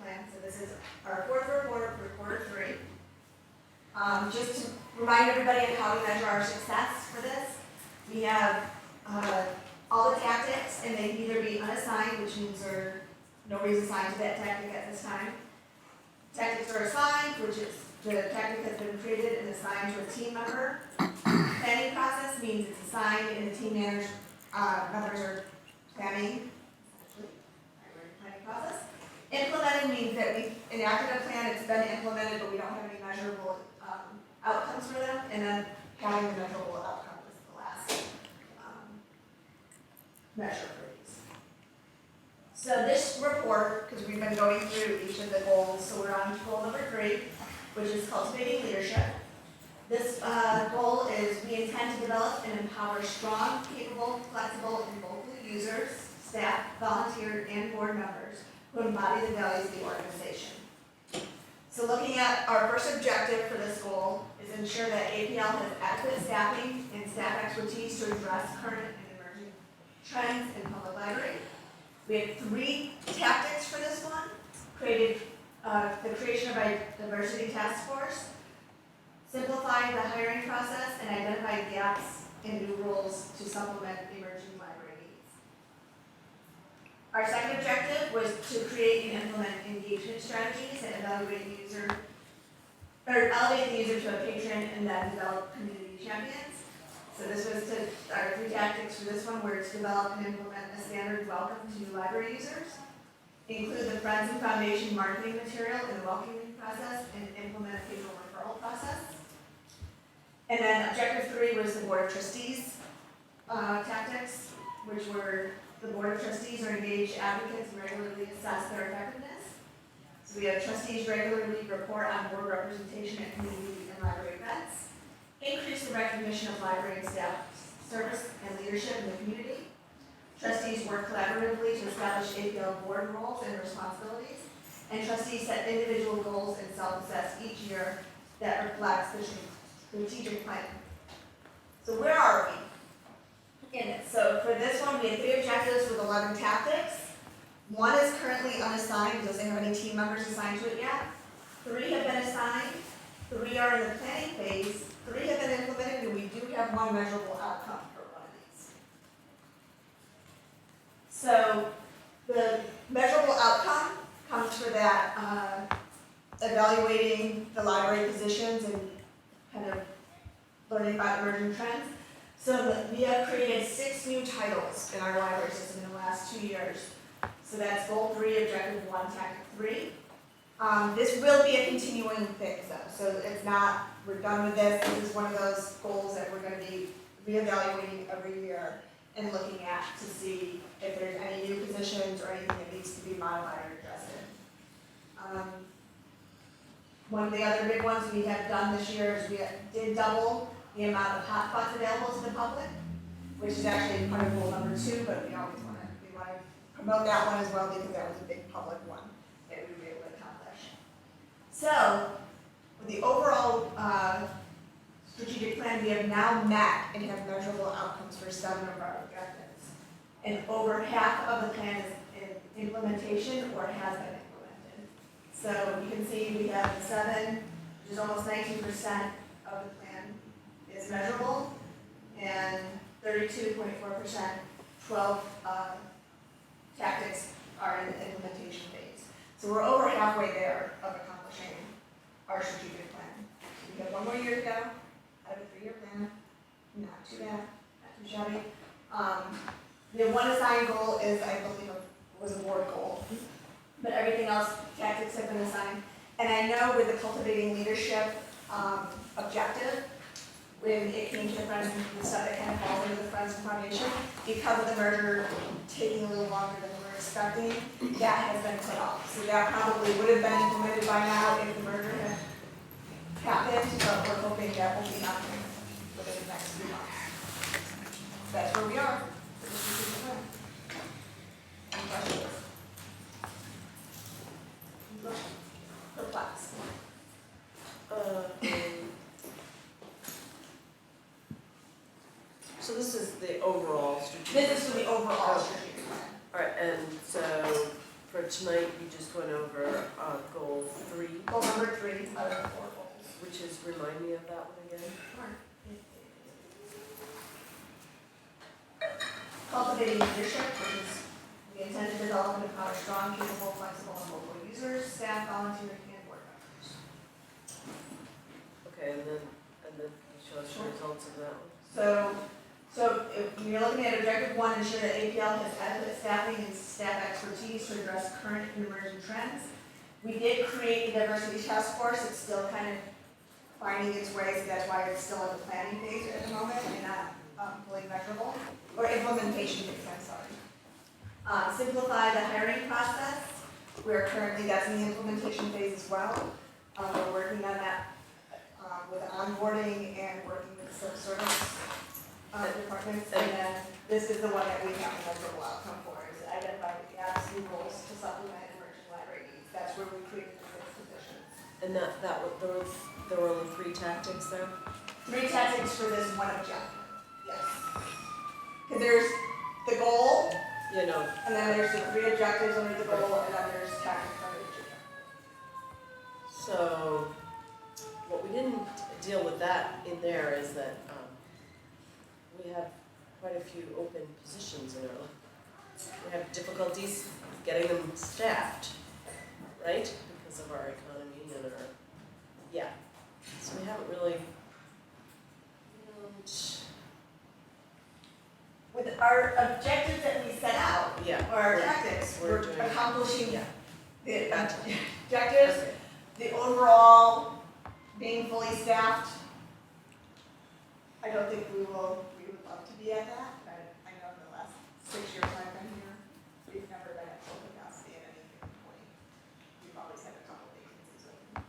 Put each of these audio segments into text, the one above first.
plan. So this is our fourth report for quarter 3. Just to remind everybody of how we measure our success for this, we have all the tactics, and they can either be unassigned, which means nobody's assigned to that tactic at this time. Tactics are assigned, which is the tactic has been created and assigned to a team member. Planning process means it's assigned and the team members are planning process. Implementing means that we enacted a plan, it's been implemented, but we don't have any measurable outcomes for them, and then having the measurable outcome is the last measure for these. So this report, because we've been going through each of the goals, so we're on goal number 3, which is cultivating leadership. This goal is we intend to develop and empower strong, capable, flexible, and vocal users, staff, volunteers, and board members who embody the values of the organization. So looking at our first objective for this goal is ensure that APL has adequate staffing and staff expertise to address current and emerging trends in public library. We have 3 tactics for this one. The creation of a diversity task force, simplify the hiring process, and identify gaps in new roles to supplement emerging library needs. Our second objective was to create and implement engagement strategies and elevate the user to a patron and then develop community champions. So this was our 3 tactics for this one were to develop and implement a standard welcome to library users, include the Friends and Foundation marketing material in the welcoming process, and implement a patron referral process. And then objective 3 was the Board of Trustees tactics, which were the Board of Trustees are engaged advocates and regularly assess their effectiveness. So we have trustees regularly report on board representation at community and library events, increase the recognition of library and staff service and leadership in the community. Trustees work collaboratively to establish APL board roles and responsibilities, and trustees set individual goals and self-assess each year that reflects the strategic plan. So where are we in it? So for this one, we had 3 objectives with 11 tactics. 1 is currently unassigned, it doesn't have any team members assigned to it yet. 3 have been assigned, 3 are in the planning phase, 3 have been implemented, and we do have 1 measurable outcome for one of these. So the measurable outcome comes for that evaluating the library positions and kind of learning about emerging trends. So we have created 6 new titles in our library system in the last 2 years. So that's goal 3, objective 1, tactic 3. This will be a continuing thing though. So it's not, we're done with this. This is one of those goals that we're going to be reevaluating every year and looking at to see if there's any new positions or anything that needs to be modified or adjusted. One of the other big ones we have done this year is we did double the amount of hotspots available to the public, which is actually part of goal number 2, but we always want to promote that one as well because that was a big public one that we were able to accomplish. So, with the overall strategic plan, we have now met and have measurable outcomes for 7 of our objectives. And over half of the plan is in implementation or has been implemented. So you can see we have 7, which is almost 19% of the plan is measurable, and 32.4%, 12 tactics are in the implementation phase. So we're over halfway there of accomplishing our strategic plan. We have 1 more year to go out of a 3-year plan. Not too bad, not too shabby. The 1 assigned goal is, I believe, was a board goal, but everything else, tactics have been assigned. And I know with the cultivating leadership objective, when it came to the Friends and the stuff that kind of falls into the Friends and Foundation, because of the merger taking a little longer than we were expecting, that has been put off. So that probably would have been implemented by now if the merger had happened, but we're hoping that will be happening within the next few months. That's where we are. Any questions? Perplexed. So this is the overall strategic. This is for the overall strategic plan. All right, and so for tonight, you just went over goal 3, Goal number 3 out of the 4 goals. which is, remind me of that one again. Cultivating leadership, which is the intended development of power strong, capable, flexible, and mobile users, staff, volunteers, and board members. Okay, and then show us the results of that one. So if you're looking at objective 1, ensure that APL has adequate staffing and staff expertise to address current and emerging trends. We did create a diversity task force. It's still kind of finding its way, so that's why it's still in the planning phase at the moment and not fully measurable, or implementation phase, I'm sorry. Simplify the hiring process. That's in the implementation phase as well. We're working on that with onboarding and working with the service departments. And then this is the one that we have a measurable outcome for, is identify the gaps and goals to supplement emerging library needs. That's where we created the 6 positions. And there were only 3 tactics there? 3 tactics for this one objective, yes. Because there's the goal, You know, and then there's the 3 objectives under the goal, and then there's tactics under each objective. so what we didn't deal with that in there is that we have quite a few open positions in our, we have difficulties getting them staffed, right? Because of our economy and our, so we haven't really, With our objectives that we set out, or our we're- tactics, we're we're doing- accomplishing yeah. the Gotcha. objectives, Okay. the overall being fully staffed. I don't think we would love to be at that, but I know in the last 6 years I've been here, we've never been at full capacity at any given point. We've always had a couple vacancies open.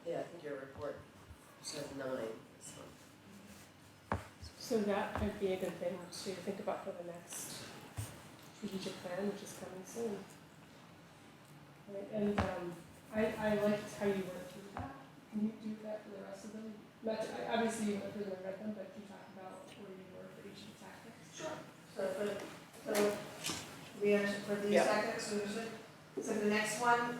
Yeah, I think your report said 9, so. So that might be a good thing to think about for the next strategic plan, which is coming soon. Right, and I liked how you went through that. Can you do that for the rest of them? Obviously you went through them and read them, but you talk about where you were for each of the tactics. Sure. For these Yeah. tactics, so the next one,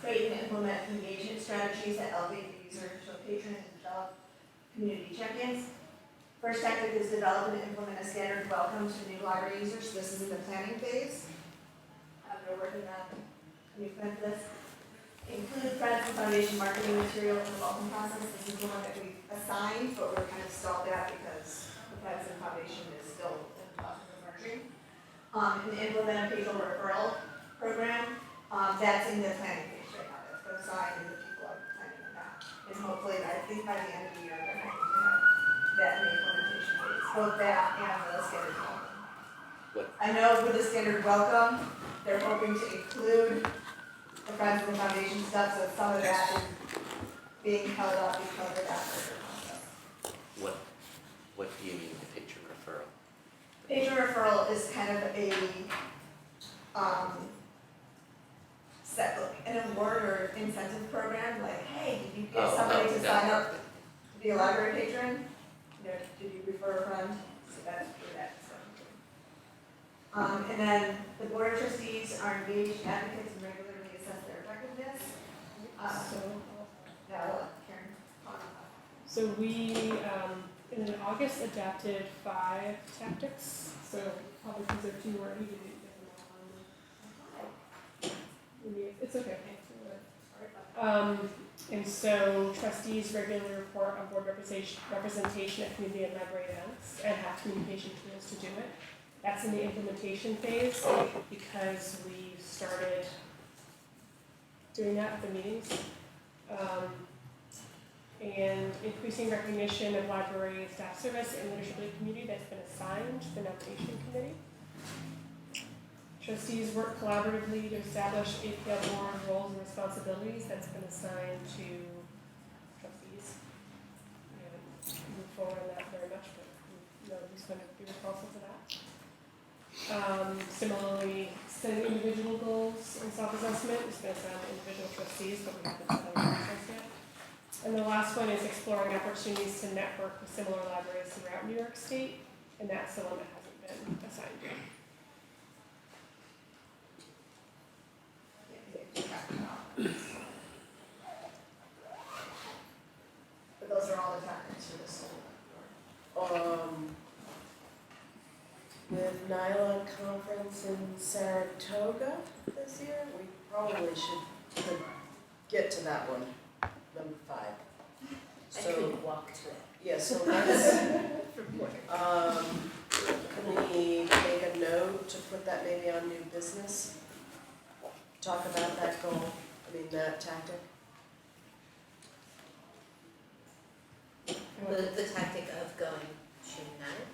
create and implement engagement strategies that elevate the user to a patron and develop community check-ins. First tactic is develop and implement a standard welcome to new library users. This is in the planning phase. We're working on a new plan for this. Include Friends and Foundation marketing material in the welcome process. This is the one that we assigned, but we're kind of stalled at because the Friends and Foundation is still in the process of merging. And implement a patient referral program. That's in the planning phase right now. That's been assigned and the people are planning on that. And hopefully, I think by the end of the year, they're hoping to have that in the implementation phase. Both that and the standard welcome. What? I know with the standard welcome, they're hoping to include the Friends of the Foundation stuff, so some of that is being held up because of that merger process. What do you mean the patron referral? Patron referral is kind of a, an award or incentive program, like, hey, did you get somebody to sign up to be a library patron? You know, did you refer a friend? So that's where that's from. And then the board of trustees are engaged advocates and regularly assess their effectiveness. Now, I'll let Karen talk about that. So we, in August, adapted 5 tactics. So probably because there are 2 more, we didn't get them all on. It's okay. And so trustees regularly report on board representation at community and library events and have communication tools to do it. That's in the implementation phase because we started doing that at the meetings. And increasing recognition of library staff service and leadership of the community that's been assigned to the nomination committee. Trustees work collaboratively to establish APL board roles and responsibilities that's been assigned to trustees. We haven't moved forward on that very much, but we know who's going to be responsible for that. Similarly, setting individual goals and self-assessment is been assigned to individual trustees, but we haven't done the process yet. And the last one is exploring opportunities to network with similar libraries throughout New York State, and that's the one that hasn't been assigned yet. with Nylon Conference in Saratoga this year, we probably could get to that one, number 5. I So, could walk to it. yeah, so let's, From work. can we make a note to put that maybe on new business? Talk about that goal, that tactic? The tactic of going to night,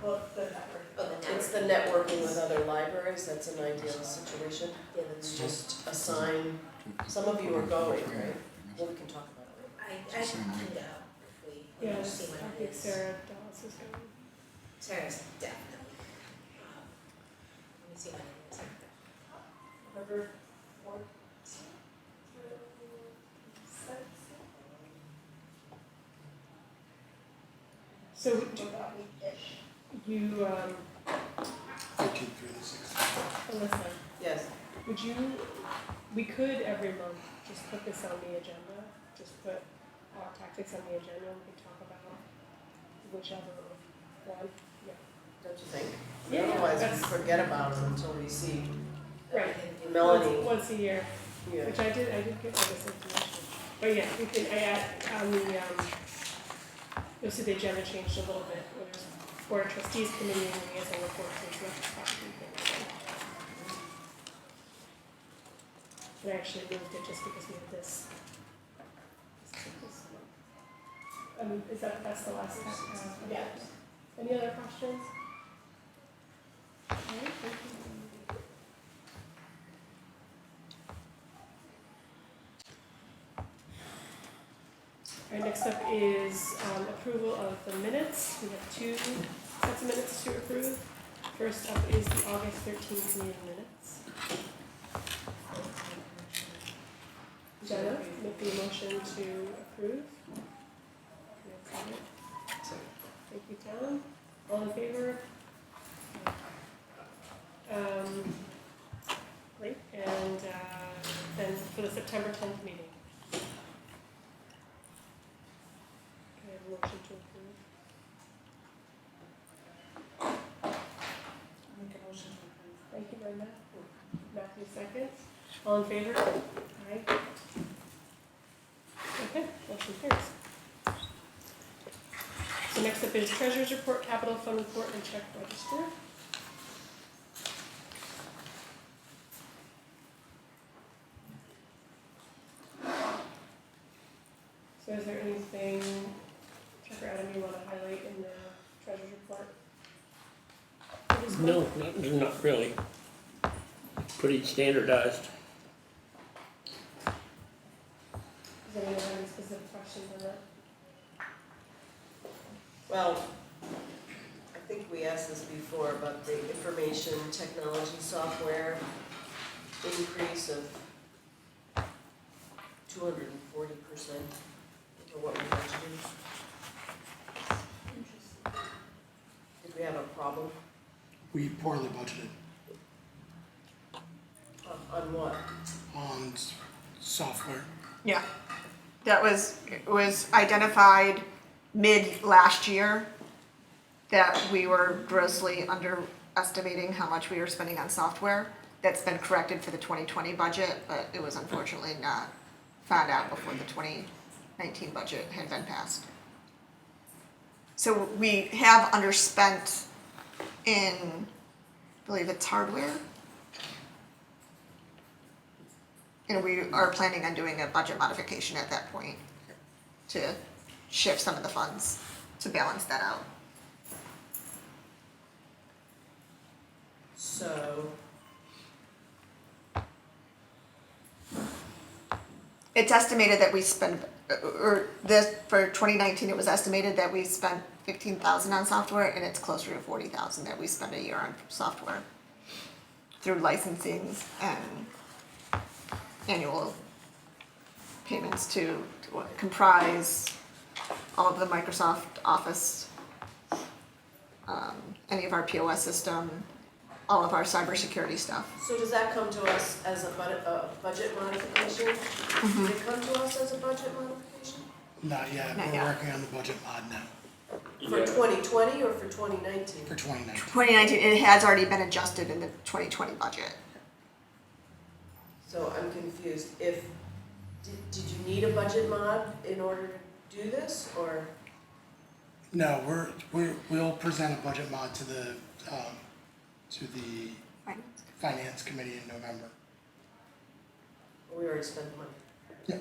Well, the network. oh, the network. It's the networking with other librries, that's an ideal situation. Yeah, that's It's true. just assign, some of you are going, right? Well, we can talk about it later. I can go if we Yeah, see when I it think is. Sarah Dallas is going. Sarah's definitely. Let me see when it is. November 4th. So About week-ish. you, 13 through the 16th. Alyssa, Yes, we could every month just put this on the agenda, just put our tactics on the agenda and we can talk about whichever one, yeah. don't you think? Yeah, Otherwise, we that's- forget about them until we see Right. Melanie. Once a year, Yeah. which I did give her this information. But yeah, we can, I add, on the, you'll see the agenda changed a little bit, where there's Board of Trustees Committee and liaison reports and select property things. And I actually moved it just because we had this. That's the last tab. Yeah. Any other questions? All right, thank you. All right, next up is approval of the minutes. We have 2 sets of minutes to approve. First up is the August 13th meeting minutes. Jenna, make the motion to approve. Can I have a second? Thank you, Tom. All in favor? Great, and then for the September 10th meeting. Can I have a motion to approve? Make a motion to approve. Thank you, Brenda. Matthew seconds. All in favor? Aye. Okay, motion carries. So next up is Treasurer's Report, Capital Fund Report, and Check Register. So is there anything, Chuck or Adam, you want to highlight in the Treasurer's Report? for this month? No, not really. Pretty standardized. Does anyone have any specific questions on that? Well, I think we asked this before about the information technology software increase of 240% for what we budgeted. Did we have a problem? We poorly budgeted On what? on software. Yeah, it was identified mid last year that we were grossly underestimating how much we were spending on software. That's been corrected for the 2020 budget, but it was unfortunately not found out before the 2019 budget had been passed. So we have underspent in, I believe it's hardware. And we are planning on doing a budget modification at that point to shift some of the funds to balance that out. So, It's estimated that we spend, or this, for 2019, it was estimated that we spent 15,000 on software, and it's closer to 40,000 that we spend a year on software through licensing and annual payments to comprise all of the Microsoft Office, any of our POS system, all of our cybersecurity stuff. so does that come to us as a budget modification? Mm-hmm. Did it come to us as a budget modification? Not yet, Not we're yet. working on the budget mod now. For 2020 or for 2019? for 2019. 2019, it has already been adjusted in the 2020 budget. So I'm confused. Did you need a budget mod in order to do this, or? No, we'll present a budget mod to the Finance. finance committee in November. We already spent the money. Yeah.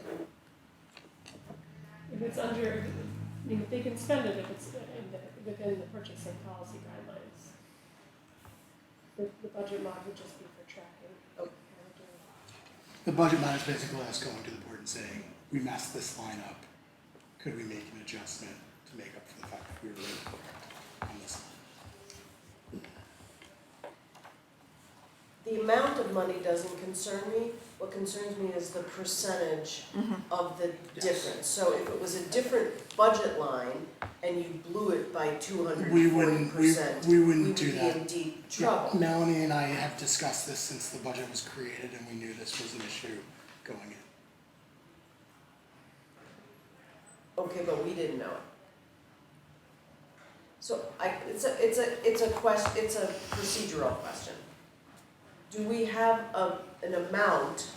If it's under, I mean, they can spend it if it's within the purchasing policy guidelines. The budget mod would just be for tracking. Okay. The budget mod is basically us going to the board and saying, we messed this line up. Could we make an adjustment to make up for the fact that we were incorrect on this line? The amount of money doesn't concern me. What concerns me is the percentage of the Yes. difference. So if it was a different budget line and you blew it by 240%, We wouldn't do that. we would be in deep trouble. Yeah, Melanie and I have discussed this since the budget was created and we knew this was an issue going in. Okay, but we didn't know it. So it's a procedural question. Do we have an amount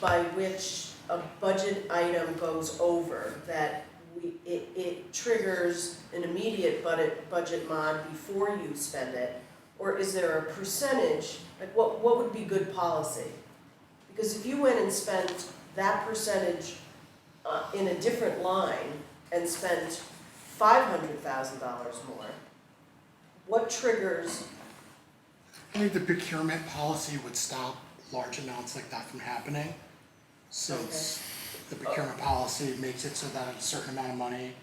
by which a budget item goes over that it triggers an immediate budget mod before you spend it? Or is there a percentage, like what would be good policy? Because if you went and spent that percentage in a different line and spent $500,000 more, what triggers? I think the procurement policy would stop large amounts like that from happening. Since the procurement policy makes it so that at a certain amount of money,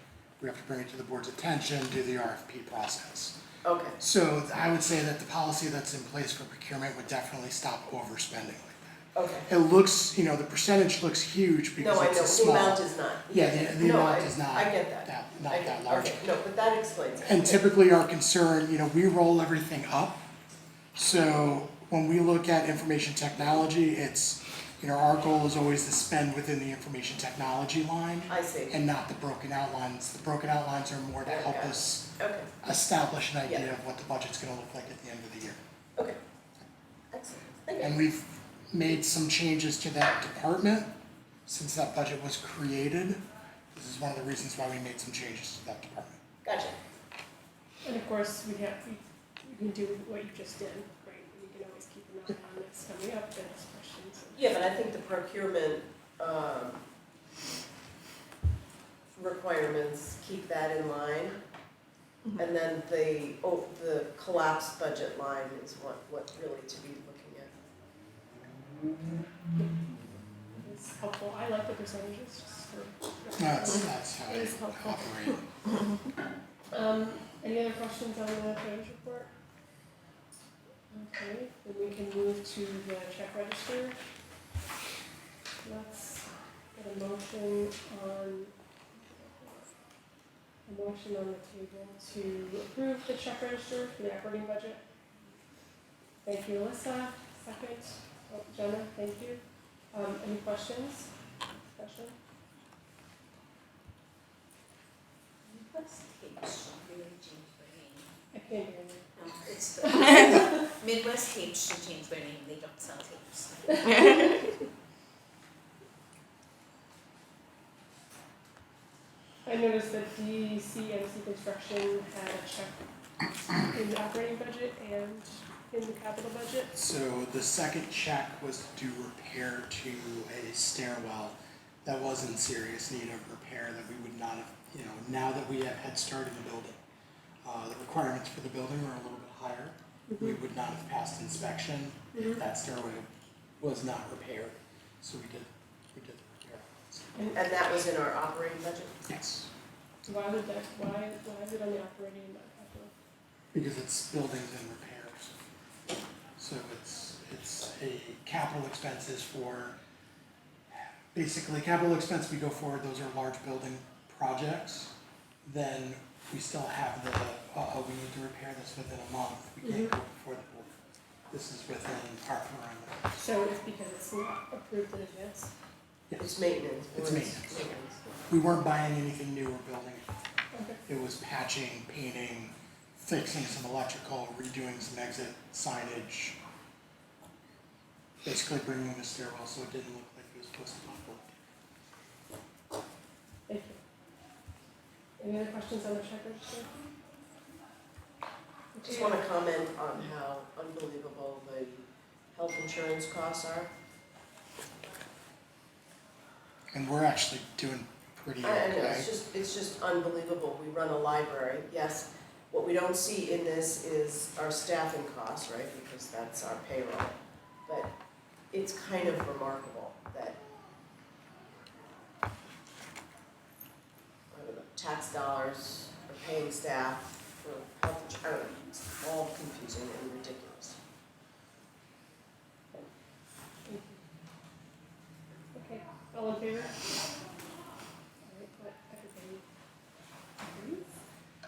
we have to bring it to the board's attention, do the RFP process. Okay, So I would say that the policy that's in place for procurement would definitely stop overspending like that. okay. It looks, the percentage looks huge because No, I it's know, a the small. amount is not. Yeah, the No, amount is not. I get that. Not I get- that large. Okay, no, but that explains it. And typically our concern, we roll everything up. So when we look at information technology, it's, our goal is always to spend within the information technology line I see, and not the broken out lines. The broken out lines are more to help Got it. us okay, establish an idea Yeah. of what the budget's gonna look like at the end of the year. okay. Excellent, thank you. And we've made some changes to that department since that budget was created. This is one of the reasons why we made some changes to that department. Gotcha. And of course, we can do what you just did, right? We can always keep an eye on this coming up, and ask questions. Yeah, but I think the procurement requirements keep that in line. And then the collapsed budget line is what really to be looking at. It's helpful. I like the percentages, just for. That's how It is I helpful. operate. Any other questions on the treasurer's report? Okay, then we can move to the check register. Let's get a motion on the table to approve the check register for the operating budget. Thank you, Alyssa. Second. Oh, Jenna, thank you. Any questions? Discussion? Midwest Cape should really change their name. I can't hear you. No, it's the Midwest Cape should change their name, they don't sell tapes. I noticed that DCMC Construction had a check in the operating budget and in the capital budget. So the second check was to do repair to a stairwell that was in serious need of repair that we would not have, now that we have head start in the building. The requirements for the building were a little bit higher. We would not have passed inspection if that stairway was not repaired. So we did the repair. And that was in our operating budget? Yes, Why is it on the operating and not capital? because it's buildings and repairs. So it's a capital expenses for, basically capital expense we go forward, those are large building projects. Then we still have we need to repair this within a month, we can't go before the board. This is within our parameter. So it's because it's not approved in advance? It's maintenance. It's maintenance. We weren't buying anything new or building. Okay. It was patching, painting, fixing some electrical, redoing some exit signage. Basically bringing the stairwell so it didn't look like it was post-apocalyptic. Thank you. Any other questions on the check register? Just want to comment on how unbelievable the health insurance costs are. And we're actually doing pretty I know, okay. it's just unbelievable. We run a library, yes. What we don't see in this is our staffing costs, right, because that's our payroll. But it's kind of remarkable that, I don't know, tax dollars are paying staff for health insurance, I don't know, it's all confusing and ridiculous. Okay, all in favor? Alright, let everybody agrees.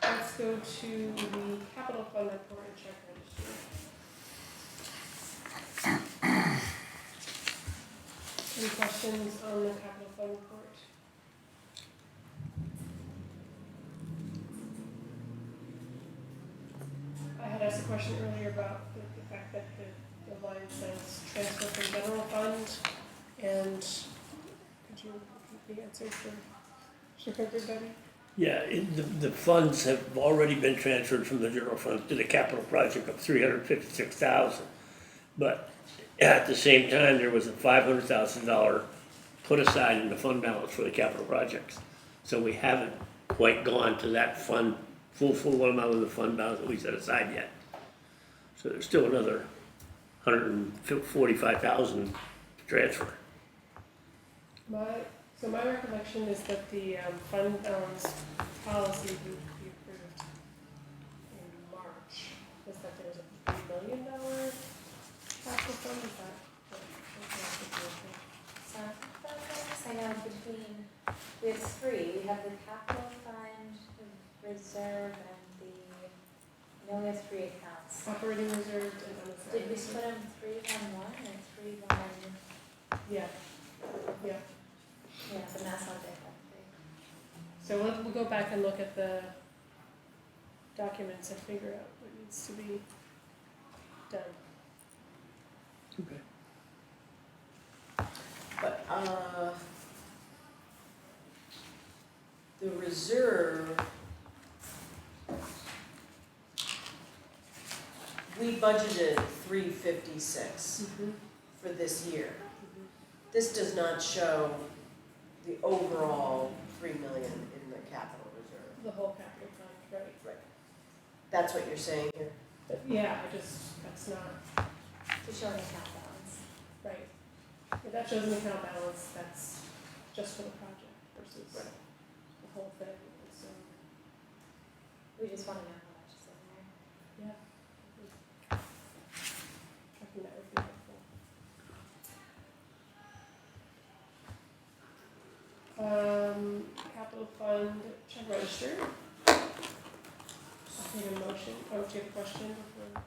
Let's go to the capital fund report and check register. Any questions on the capital fund report? I had asked a question earlier about the fact that the line says transfer from general fund, and could you repeat the answer for everybody? Yeah, the funds have already been transferred from the general fund to the capital project of $356,000. But at the same time, there was a $500,000 put aside in the fund balance for the capital projects. So we haven't quite gone to that fund, full amount of the fund balance that we set aside yet. So there's still another $145,000 to transfer. So my recollection is that the fund balance policy we approved in March was that there was a $3 million capital fund, is that what? So, I know between, we have three, we have the capital fund, the reserve, and the, I know we have three accounts. Operating reserve and unassigned. Did we split them 3-1-1 and 3-1? Yeah. Yeah, but that's not different. So we'll go back and look at the documents and figure out what needs to be done. Okay. But, the reserve, we budgeted $356 for this year. This does not show the overall $3 million in the capital reserve. The whole capital fund, right? Right. That's what you're saying here? But yeah, that's not, To show the account balance. right. If that shows an account balance, that's just for the project versus Right. the whole thing, so, We just want to know how much is in there. yeah. I think that would be helpful. Capital fund check register. I'll take a motion, do you have a question before?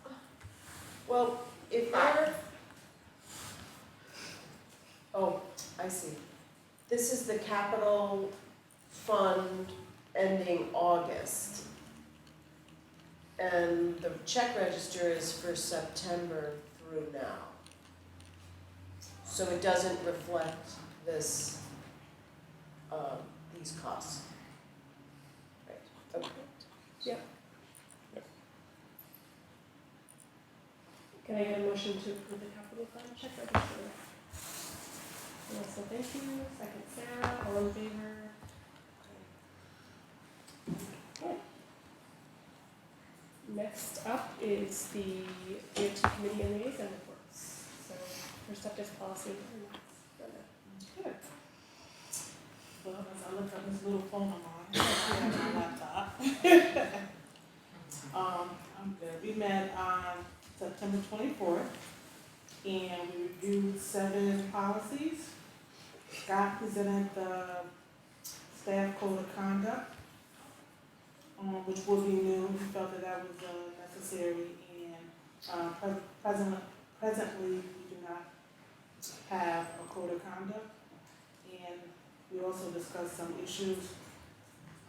Well, if we're, oh, I see. This is the capital fund ending August. And the check register is for September through now. So it doesn't reflect this, these costs. Right, okay. Can I get a motion to approve the capital fund check register? Melissa, thank you. Second, Sarah. All in favor? Okay. Next up is the DOT committee and liaison reports. So first up is policy and governance. Good. Well, as I look at this little phone of mine, I see on my laptop. I'm good. We met on September 24th, and we reviewed 7 policies. Scott presented the staff code of conduct, which will be new. We felt that was necessary, and presently we do not have a code of conduct. And we also discussed some issues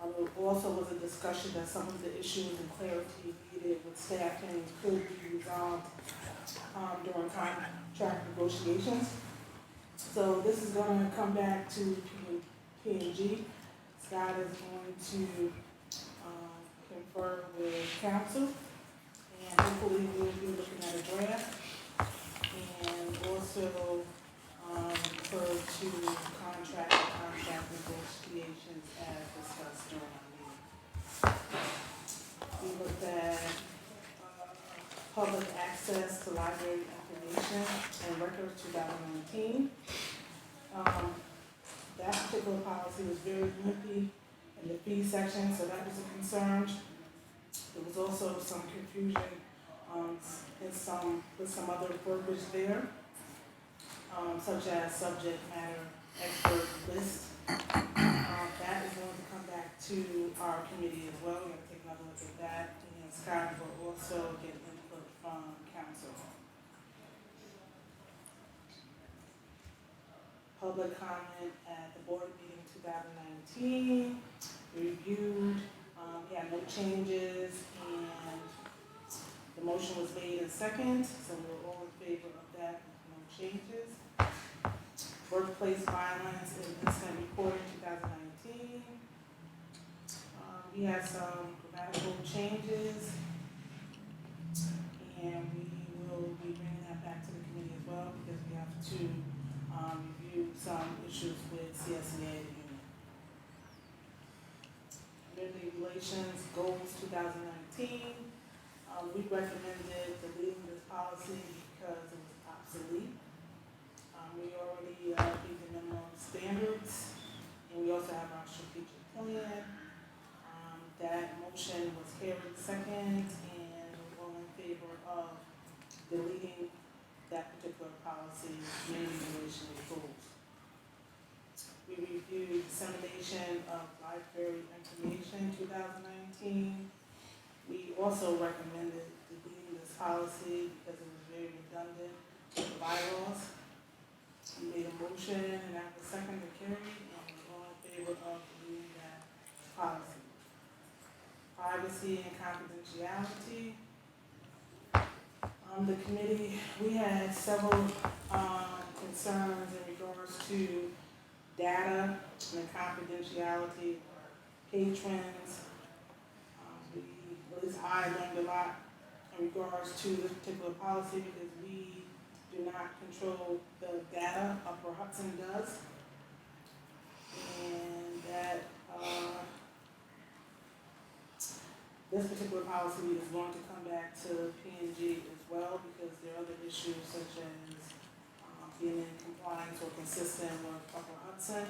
There also was a discussion that some of the issues and clarity needed with staffing could be resolved during contract negotiations. So this is gonna come back to P&G. Scott is going to confer with council, and hopefully we'll be looking at a draft. And also refer to contract negotiations as discussed during our meeting. We looked at public access to library information and records 2019. That particular policy was very lengthy in the fee section, so that was a concern. There was also some confusion with some other verbiage there, such as subject matter expert list. That is going to come back to our committee as well. We're going to take another look at that, and Scott will also get input from council. Public comment at the board meeting 2019, reviewed, we had no changes, and the motion was made in second, so we're all in favor of that with no changes. Workplace violence and incident reporting 2019. We had some grammatical changes, and we will be bringing that back to the committee as well, because we have to review some issues with CSEA union. Community relations goals 2019. We recommended deleting this policy because it was obsolete. We already meet the minimum standards, and we also have our strategic plan. That motion was carried second, and we're all in favor of deleting that particular policy, community relations goals. We reviewed dissemination of library information 2019. We also recommended deleting this policy because it was very redundant with the bylaws. We made a motion, and that was second to carry, and we're all in favor of deleting that policy. Privacy and confidentiality. The committee, we had several concerns in regards to data and confidentiality, patrons. At least I learned a lot in regards to this particular policy, because we do not control the data. Upper Hudson does. And that this particular policy is going to come back to P&G as well, because there are other issues such as being in compliance or consistent with Upper Hudson,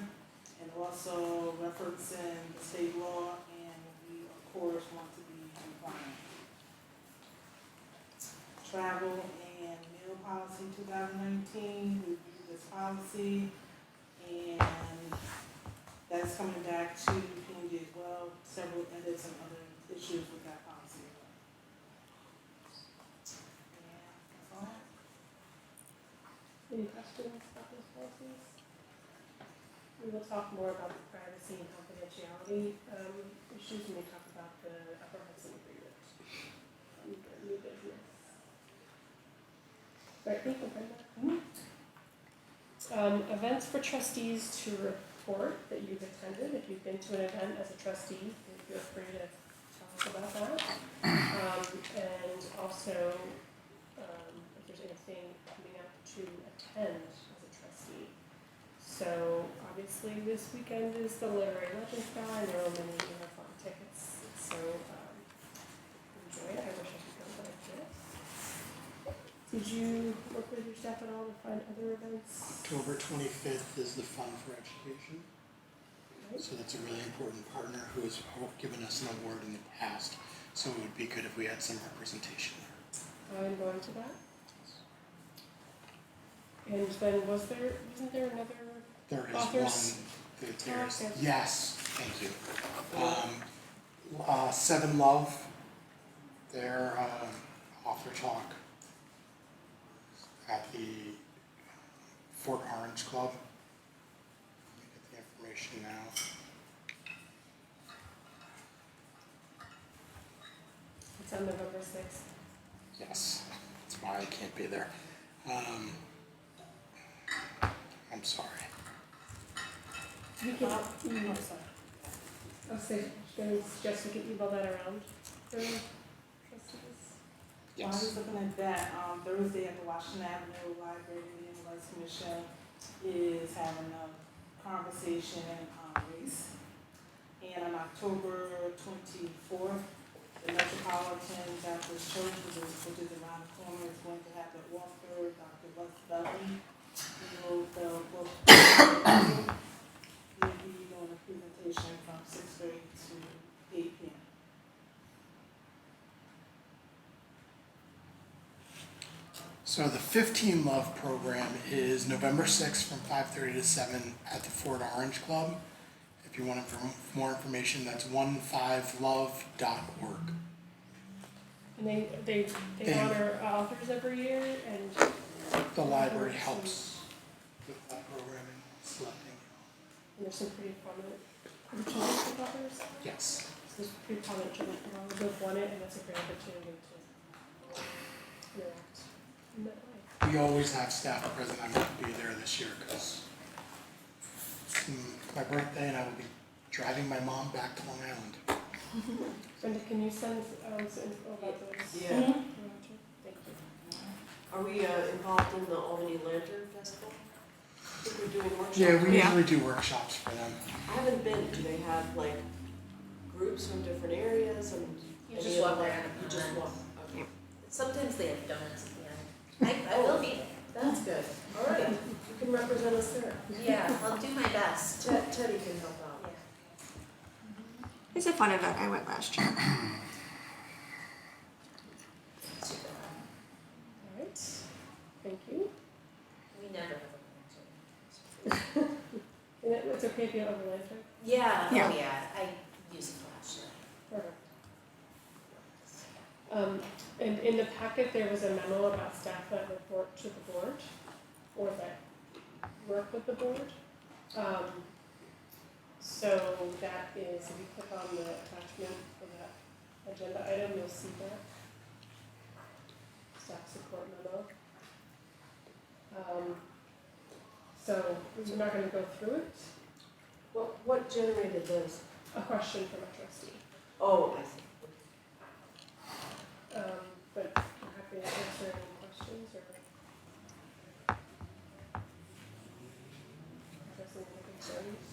and also referencing the state law, and we of course want to be compliant. Travel and meal policy 2019, we reviewed this policy, and that's coming back to P&G as well. Several edits and other issues with that policy. And that's all I have. Any questions about those policies? We will talk more about the privacy and confidentiality issues when we talk about the Upper Hudson agreement. The new business. Right, thank you, Brenda. Events for trustees to report that you've attended. If you've been to an event as a trustee, feel free to tell us about that. And also, if there's anything coming up to attend as a trustee. So obviously this weekend is the Literary Legends Gala, and there are many fun tickets. So enjoy it. I wish I could go, but I can't. Did you work with your staff at all to find other events? October 25th is the Fund for Education. Right. So that's a really important partner who has given us an award in the past. So it would be good if we had some representation there. I'm going to that. And then wasn't there another? There is Authors? one. Yes, thank you. Seven Love, their author talk at the Fort Orange Club. Let me get the information now. It's on November 6th. Yes, that's why I can't be there. I'm sorry. You can, Oh, sorry. I was gonna suggest we can email that around for trustees. While I was looking at that, Thursday at the Washington Avenue Library, the Human Rights Commission is having a conversation on race. And on October 24th, the Metropolitan Baptist Church, which is around the corner, is going to have the author, Dr. Les Dudley, who wrote the book. He'll be doing a presentation from 6:30 to 8 p.m. So the 15 Love program is November 6th from 5:30 to 7 at the Fort Orange Club. If you want more information, that's 15love.org. And they honor authors every year, and The library helps with that programming, selecting. there's some pretty prominent children's book authors. Yes. So there's pretty prominent children's book authors who have won it, and that's a great opportunity to interact in that way. We always have staff present. I'm going to be there this year because it's my birthday and I will be driving my mom back to Long Island. Brenda, can you send some info about those? Yeah. Thank you. Are we involved in the Albany Lantern Festival? I think we're doing workshops. Yeah, we Yeah. usually do workshops for them. I haven't been. Do they have like groups from different areas and? You any just of walk them? around. You just walk. Okay. Sometimes they have donuts at the end. I will be That's good. All right. You can represent us there. there. Yeah, I'll do my best. Teddy can help out. Yeah. It's a fun event, I went last year. Super. All right. Thank you. We never have a lunch. And it's okay if you don't have a lantern? Yeah, Yeah. oh yeah, I use a flashlight. Perfect. And in the packet, there was a memo about staff that report to the board, or that work with the board. So that is, if you click on the attachment for that agenda item, you'll see that. Staff support memo. So we're not gonna go through it. What generated this? A question from a trustee. Oh, I see. But I'm happy to answer any questions or address any concerns.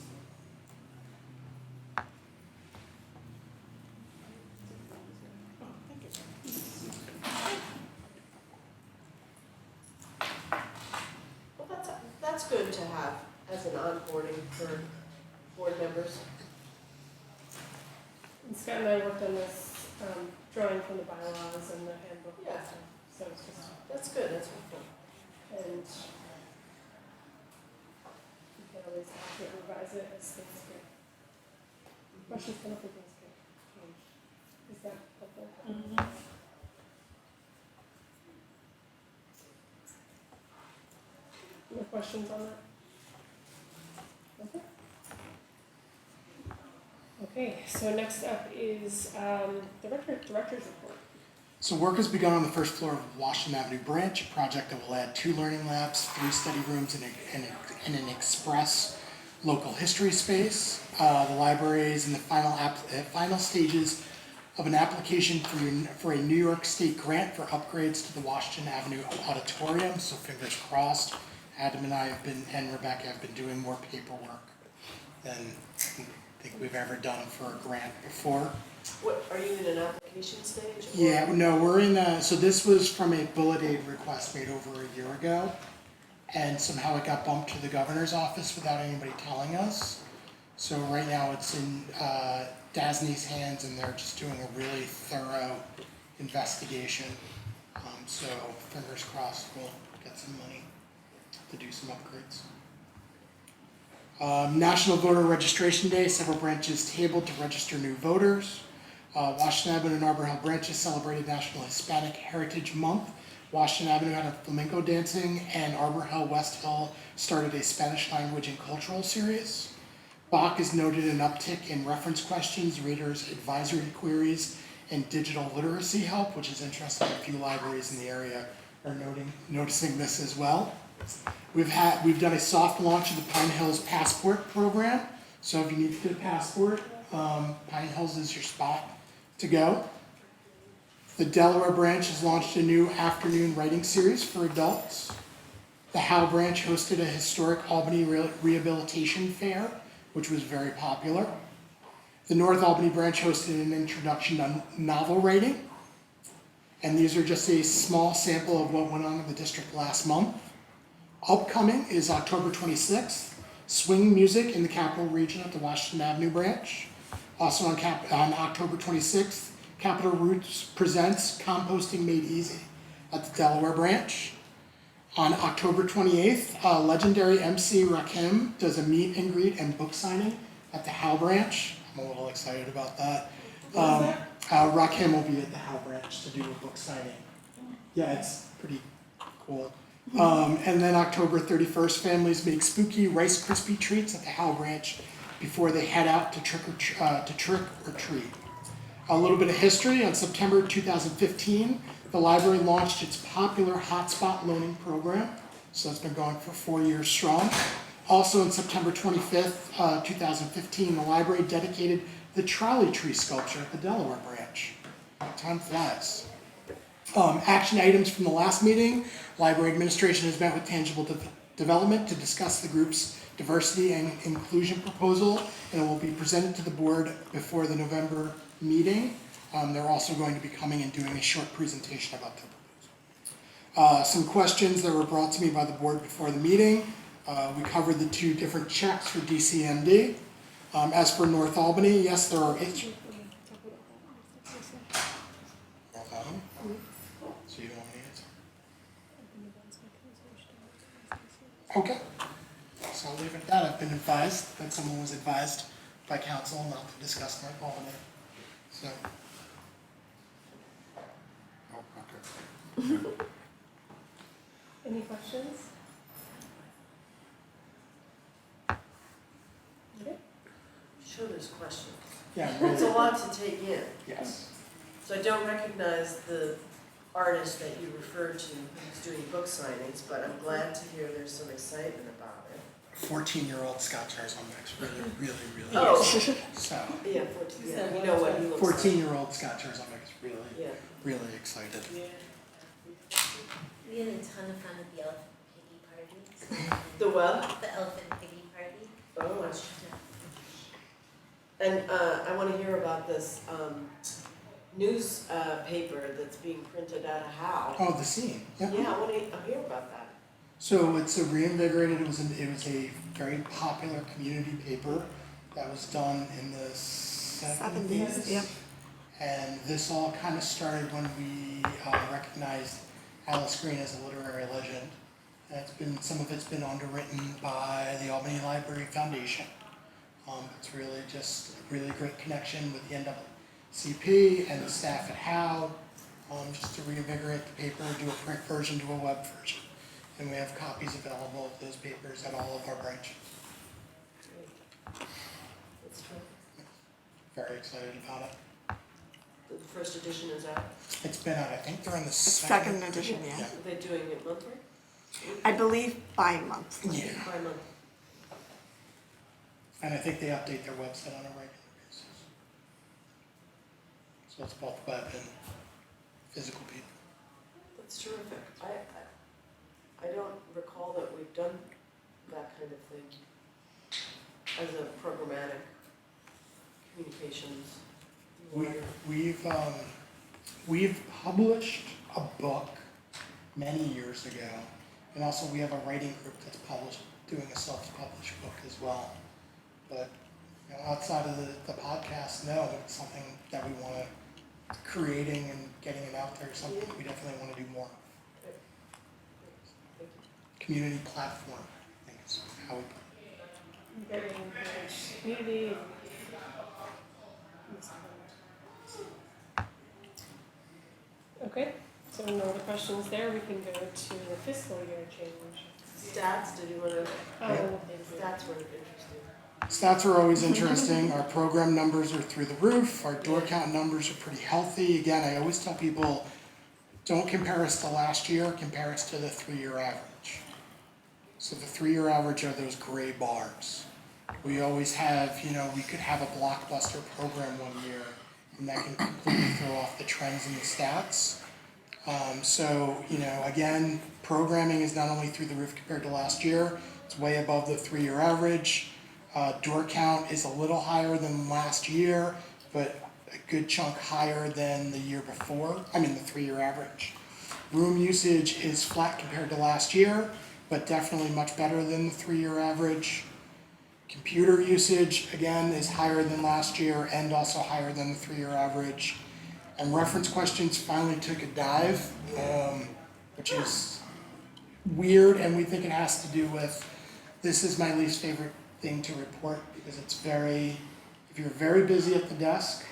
Oh, thank you. Well, that's good to have as an onboarding for board members. And Scott and I worked on this, drawing from the bylaws and the handbook and Yeah. stuff, so it's just, That's good. That's helpful. and you can always ask it, revise it as things get, questions come up and things get changed. Is that helpful? No questions on that? Okay. Okay, so next up is the director's report. So work has begun on the first floor of Washington Avenue Branch, a project that will add 2 learning labs, 3 study rooms, and an express local history space. The library is in the final stages of an application for a New York State grant for upgrades to the Washington Avenue Auditorium, so fingers crossed. Adam and I and Rebecca have been doing more paperwork than I think we've ever done for a grant before. What, are you in an application stage? or- Yeah, no, we're in so this was from a bullet aid request made over a year ago, and somehow it got bumped to the governor's office without anybody telling us. So right now it's in DASNY's hands, and they're just doing a really thorough investigation. So fingers crossed we'll get some money to do some upgrades. National Voter Registration Day, several branches tabled to register new voters. Washington Avenue and Arbor Hill branches celebrated National Hispanic Heritage Month. Washington Avenue had a flamenco dancing, and Arbor Hill West Hill started a Spanish language and cultural series. Bach has noted an uptick in reference questions, readers' advisory queries, and digital literacy help, which is interesting. A few libraries in the area are noticing this as well. We've done a soft launch of the Pine Hills Passport program. So if you need to get a passport, Pine Hills is your spot to go. The Delaware branch has launched a new afternoon writing series for adults. The Howe branch hosted a historic Albany rehabilitation fair, which was very popular. The North Albany branch hosted an introduction to novel writing. And these are just a small sample of what went on in the district last month. Upcoming is October 26th, swing music in the Capital Region at the Washington Avenue branch. Also on October 26th, Capital Roots presents Composting Made Easy at the Delaware branch. On October 28th, legendary MC Rakim does a meet and greet and book signing at the Howe branch. I'm a little excited about that. Rakim will be at the Howe branch to do a book signing. Yeah, it's pretty cool. And then October 31st, families make spooky Rice Krispie treats at the Howe branch before they head out to trick or treat. A little bit of history. On September 2015, the library launched its popular hotspot loaning program. So it's been going for 4 years strong. Also on September 25th, 2015, the library dedicated the trolley tree sculpture at the Delaware branch. Time flies. Action items from the last meeting. Library administration has met with Tangible Development to discuss the group's diversity and inclusion proposal, and it will be presented to the board before the November meeting. They're also going to be coming and doing a short presentation about their proposal. Some questions that were brought to me by the board before the meeting. We covered the 2 different checks for DCMD. As for North Albany, yes, there are issues. North Albany? So you don't want to answer? Okay. So I'll leave it at that. I've been advised that someone was advised by council not to discuss North Albany. So. Oh, okay. Any questions? Okay. Sure, there's questions. Yeah, It's a really. lot to take in. Yes. So I don't recognize the artist that you referred to who's doing book signings, but I'm glad to hear there's some excitement about it. 14-year-old Scott Charzombeck's really Oh. excited. So, Yeah, 14, yeah, we know what he looks like. 14-year-old Scott Charzombeck is Yeah. really excited. We had a ton of fun at the elephant piggy party. The what? The elephant piggy party. Oh, wow. And I want to hear about this newspaper that's being printed out of Howe. Oh, the scene. Yeah. Yeah, I want to hear about that. So it's a reinvigorated. It was a very popular community paper that was done in the 70s. Yep. And this all kind of started when we recognized Alice Green as a literary legend. And some of it's been underwritten by the Albany Library Foundation. It's really just a really great connection with the NAACP and the staff at Howe, just to reinvigorate the paper, do a print version, do a web version. And we have copies available of those papers at all of our branches. That's true. Very excited about it. The first edition is out. It's been out, I think they're in the Second edition, yeah. Are they doing it monthly? I believe bi-month. Yeah. By month. And I think they update their website on a regular basis. So it's both web and physical people. That's terrific. I don't recall that we've done that kind of thing as a programmatic communications. We've published a book many years ago, and also we have a writing group that's doing a self-published book as well. But outside of the podcast, no, it's something that we want to creating and getting it out there. Something we definitely want to do more. Community platform, I think is how we put it. Very engaged community. Okay, so no other questions there. We can go to the fiscal year change. Stats, did you want to? Oh, thank you. Stats were interesting. Stats are always interesting. Our program numbers are through the roof. Our door count numbers are pretty healthy. Again, I always tell people, don't compare us to last year, compare us to the 3-year average. So the 3-year average are those gray bars. We always have, we could have a blockbuster program one year, and that can completely throw off the trends and the stats. So, again, programming is not only through the roof compared to last year, it's way above the 3-year average. Door count is a little higher than last year, but a good chunk higher than the year before, the 3-year average. Room usage is flat compared to last year, but definitely much better than the 3-year average. Computer usage, again, is higher than last year and also higher than the 3-year average. And reference questions finally took a dive, which is weird, and we think it has to do with, this is my least favorite thing to report, because if you're very busy at the desk,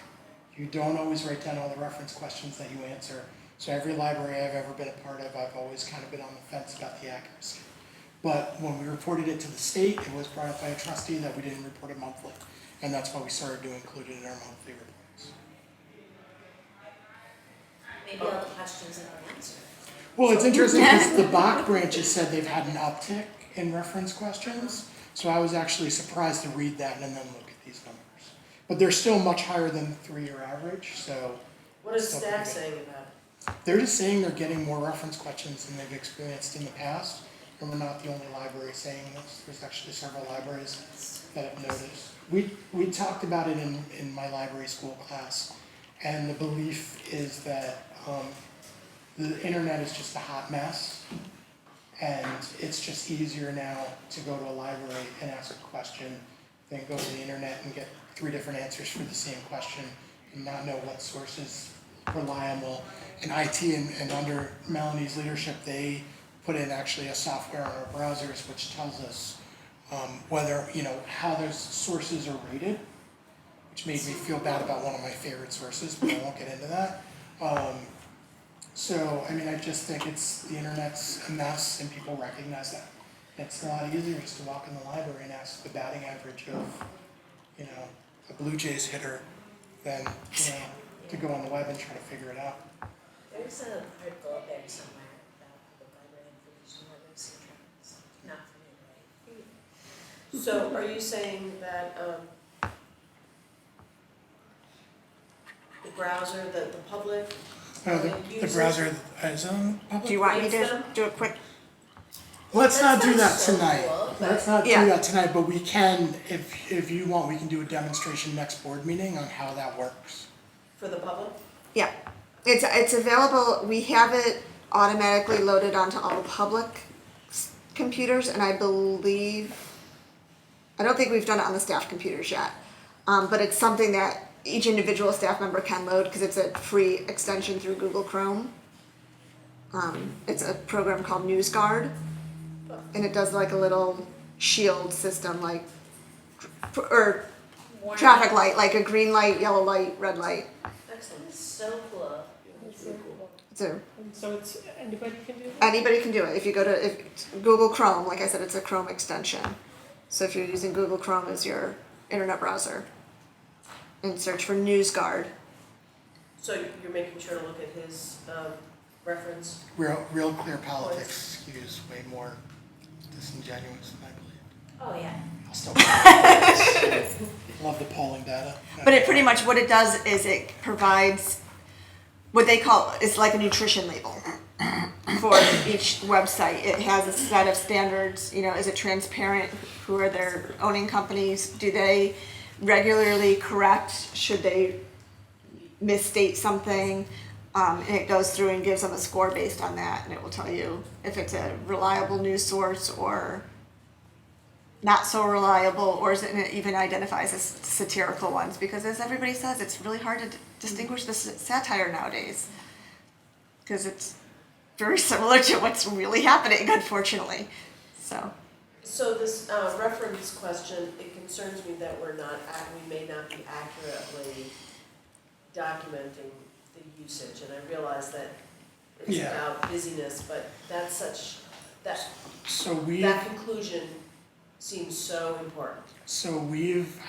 you don't always write down all the reference questions that you answer. So every library I've ever been a part of, I've always kind of been on the fence about the accuracy. But when we reported it to the state, it was brought up by a trustee that we didn't report it monthly. And that's why we started to include it in our monthly reports. Maybe all the questions are answered. Well, it's interesting because the Bach branches said they've had an uptick in reference questions. So I was actually surprised to read that and then look at these numbers. But they're still much higher than the 3-year average, so. What is staff saying about it? They're just saying they're getting more reference questions than they've experienced in the past. And we're not the only library saying this. There's actually several libraries that have noticed. We talked about it in my library school class, and the belief is that the internet is just a hot mess, and it's just easier now to go to a library and ask a question than go to the internet and get 3 different answers for the same question and not know what source is reliable. In IT and under Melanie's leadership, they put in actually a software on our browsers which tells us whether, how those sources are rated, which made me feel bad about one of my favorite sources, but I won't get into that. I just think the internet's a mess and people recognize that. It's a lot easier just to walk in the library and ask the batting average of, a Blue Jays hitter than, to go on the web and try to figure it out. There's an article up there somewhere about public library information where there's some trends, not for me, right? So are you saying that the browser, the public The uses? browser is on public. Do you want me to Reads them? do a quick? Let's not do that so tonight. cool, but- Let's not do Yeah. that tonight, but we can, if you want, we can do a demonstration next board meeting on how that works. For the public? Yeah, it's available, we have it automatically loaded onto all the public computers, and I don't think we've done it on the staff computers yet. But it's something that each individual staff member can load, because it's a free extension through Google Chrome. It's a program called NewsGuard, and it does like a little shield system, or Warning. traffic light, like a green light, yellow light, red light. Excellent. It's so cool. That's really cool. So And so it's, anybody can do that? anybody can do it. If you go to Google Chrome, like I said, it's a Chrome extension. So if you're using Google Chrome as your internet browser, and search for NewsGuard. So you're making sure to look at his reference? Real Clear Politics skews way more disingenuous than I believe. Oh, yeah. I'll still love the polling data. But it pretty much, what it does is it provides what they call, it's like a nutrition label for each website. It has a set of standards, is it transparent? Who are their owning companies? Do they regularly correct? Should they misstate something? And it goes through and gives them a score based on that, and it will tell you if it's a reliable news source or not so reliable, or it even identifies as satirical ones, because as everybody says, it's really hard to distinguish the satire nowadays, because it's very similar to what's really happening, unfortunately. So this reference question, it concerns me that we may not be accurately documenting the usage, and I realize that it's about busyness, but that So conclusion seems so important. So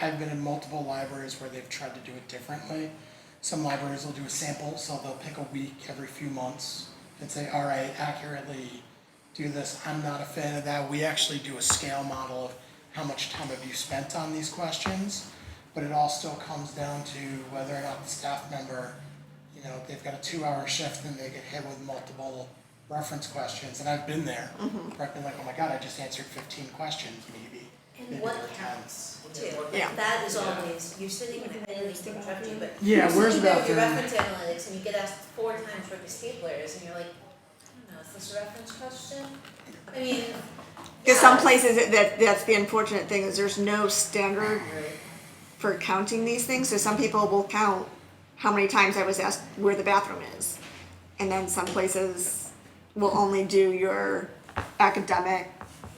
I've been in multiple libraries where they've tried to do it differently. Some libraries will do a sample, so they'll pick a week every few months and say, all right, accurately do this. I'm not a fan of that. We actually do a scale model of how much time have you spent on these questions, but it all still comes down to whether or not the staff member, they've got a 2-hour shift and they get hit with multiple reference questions, and I've been there, where I've been like, oh my God, I just answered 15 questions maybe. And Maybe what there were 10. counts too, Yeah. that is always, you're sitting in, I didn't mean to interrupt you, but. Yeah, you're where's sitting the there with your bathroom? reference analytics and you get asked 4 times for the staplers and you're like, I don't know, is this a reference question? I mean. Because some yeah. places, that's the unfortunate thing, is there's no standard Right. for counting these things. So some people will count how many times I was asked where the bathroom is. And then some places will only do your academic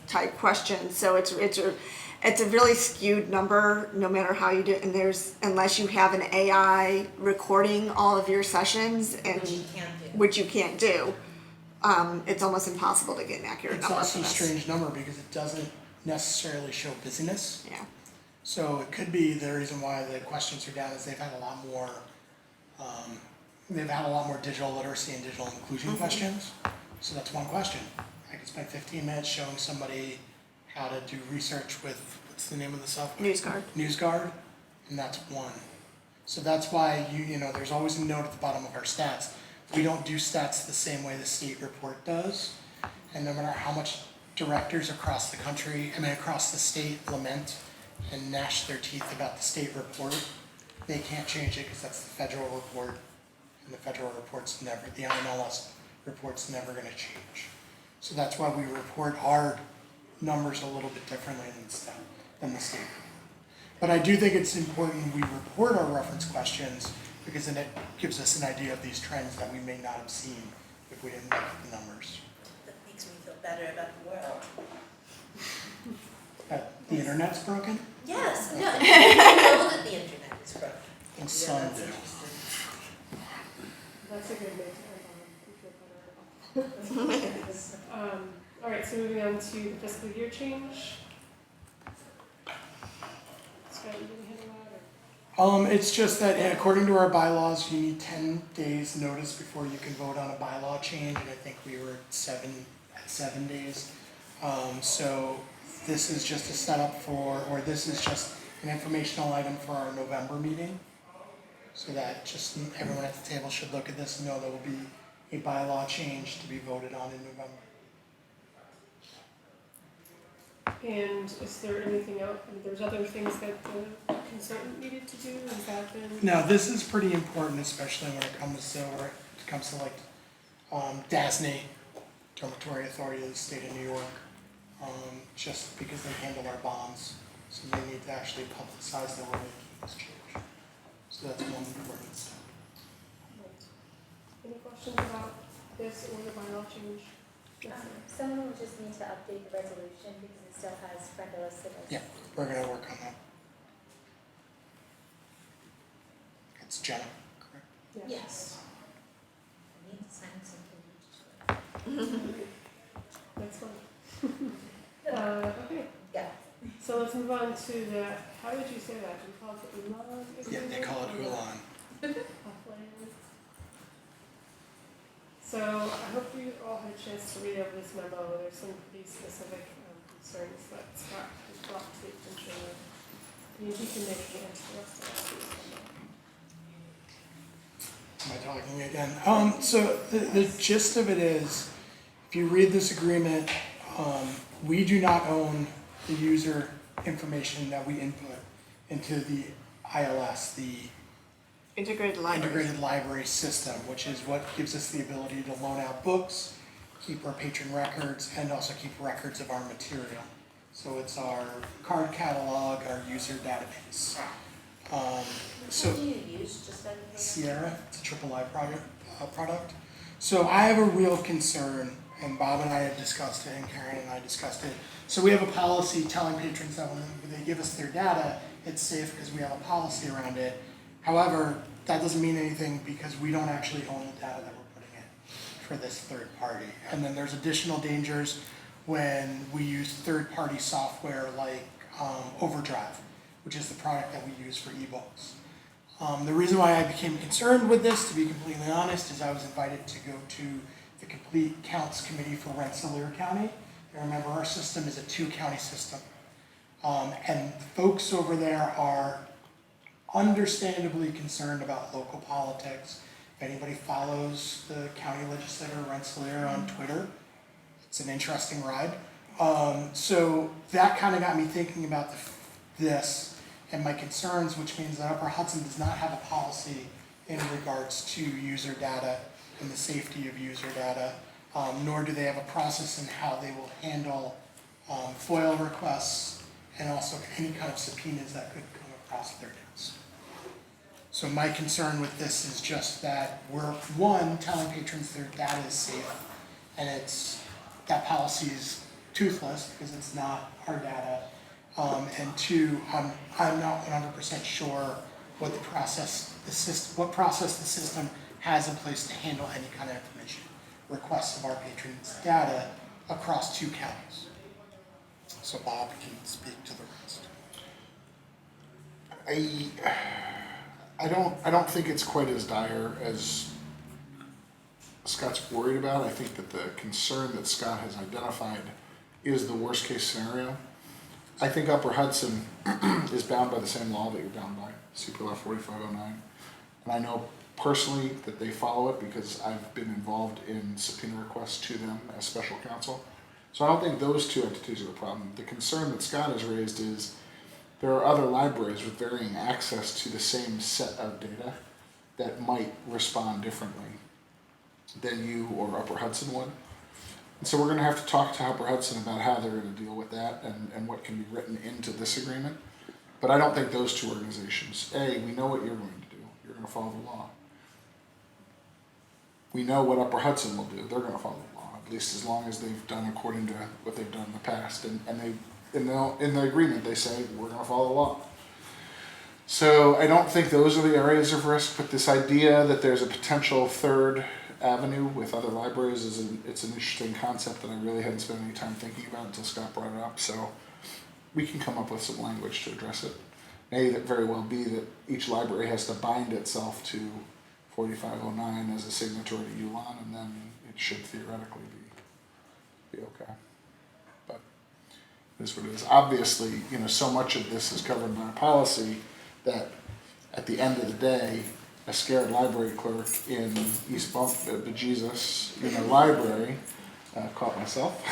type questions. So it's a really skewed number no matter how you do it. And unless you have an AI recording all of your sessions, and Which you can't do. which you can't do, it's almost impossible to get an accurate It's number also for a this. strange number because it doesn't necessarily show busyness. Yeah. So it could be the reason why the questions are down is they've had a lot more digital literacy and digital inclusion questions. So that's one question. I could spend 15 minutes showing somebody how to do research with, what's the name of the software? NewsGuard. NewsGuard, and that's one. So that's why there's always a note at the bottom of our stats. We don't do stats the same way the state report does. And no matter how much directors across the country, across the state lament and gnash their teeth about the state report, they can't change it because that's the federal report. And the federal report's the IMLS report's never gonna change. So that's why we report our numbers a little bit differently than the state. But I do think it's important we report our reference questions because then it gives us an idea of these trends that we may not have seen if we didn't look at the numbers. That makes me feel better about the world. The internet's broken? Yes, no, I know that the internet is broken. And Yeah, some that's do. interesting. That's a good note to end on. We feel better about. All right, so moving on to the fiscal year change. Scott, you gonna handle that, or? It's just that according to our bylaws, you need 10 days notice before you can vote on a bylaw change, and I think we were at 7 days. So this is just a setup this is just an informational item for our November meeting. So that just everyone at the table should look at this and know there will be a bylaw change to be voted on in November. And is there anything else, there's other things that the consultant needed to do, has that been? Now, this is pretty important, especially when it comes to DASNY, Dormitory Authority of the State of New York, just because they handle our bonds, so they need to actually publicize that we're making this change. So that's one important step. Any questions about this or the bylaw change? Someone will just need to update the resolution because it still has friend listed as. Yeah, we're gonna work on that. It's Jenna, correct? Yes. I need to sign something. That's fine. Okay, Yeah. so let's move on to the, how did you say that? Do you call it the Ulan? Yeah, they call it Ulan. So I hope you all had a chance to read over this memo. There's some pretty specific concerns that Scott has brought to the attention of. I mean, he can maybe answer the rest of that. Am I talking again? So the gist of it is, if you read this agreement, we do not own the user information that we input into the ILS, the Integrated library. integrated library system, which is what gives us the ability to loan out books, keep our patron records, and also keep records of our material. So it's our card catalog, our user database. So What do you use, just out of curiosity? Sierra, it's a III product. So I have a real concern, and Bob and I have discussed it, and Karen and I discussed it. So we have a policy telling patrons that when they give us their data, it's safe because we have a policy around it. However, that doesn't mean anything because we don't actually own the data that we're putting in for this third party. And then there's additional dangers when we use third-party software like Overdrive, which is the product that we use for ebooks. The reason why I became concerned with this, to be completely honest, is I was invited to go to the Complete Counts Committee for Rensselaer County. And remember, our system is a 2-county system. And folks over there are understandably concerned about local politics. If anybody follows the county legislator Rensselaer on Twitter, it's an interesting ride. So that kind of got me thinking about this and my concerns, which means that Upper Hudson does not have a policy in regards to user data and the safety of user data, nor do they have a process in how they will handle FOIL requests and also any kind of subpoenas that could come across their desk. So my concern with this is just that we're, one, telling patrons their data is safe, and that policy is toothless because it's not our data. And two, I'm not 100% sure what process the system has in place to handle any kind of information requests of our patrons' data across 2 counties. So Bob can speak to the rest. I don't think it's quite as dire as Scott's worried about. I think that the concern that Scott has identified is the worst case scenario. I think Upper Hudson is bound by the same law that you're bound by, CPLR 4509. And I know personally that they follow it because I've been involved in subpoena requests to them as special counsel. So I don't think those 2 entities are the problem. The concern that Scott has raised is there are other libraries with varying access to the same set of data that might respond differently than you or Upper Hudson would. And so we're going to have to talk to Upper Hudson about how they're going to deal with that and what can be written into this agreement. But I don't think those 2 organizations, A, we know what you're going to do. You're going to follow the law. We know what Upper Hudson will do. They're going to follow the law, at least as long as they've done according to what they've done in the past. And they, in the agreement, they say, we're going to follow the law. So I don't think those are the areas of risk, but this idea that there's a potential third avenue with other libraries it's an interesting concept that I really hadn't spent any time thinking about until Scott brought it up. So we can come up with some language to address it. May that very well be that each library has to bind itself to 4509 as a signatory to ULAN, and then it should theoretically be okay. But it is what it is. Obviously, so much of this is covered by policy that at the end of the day, a scared library clerk in East Bump, bejesus, library, caught myself,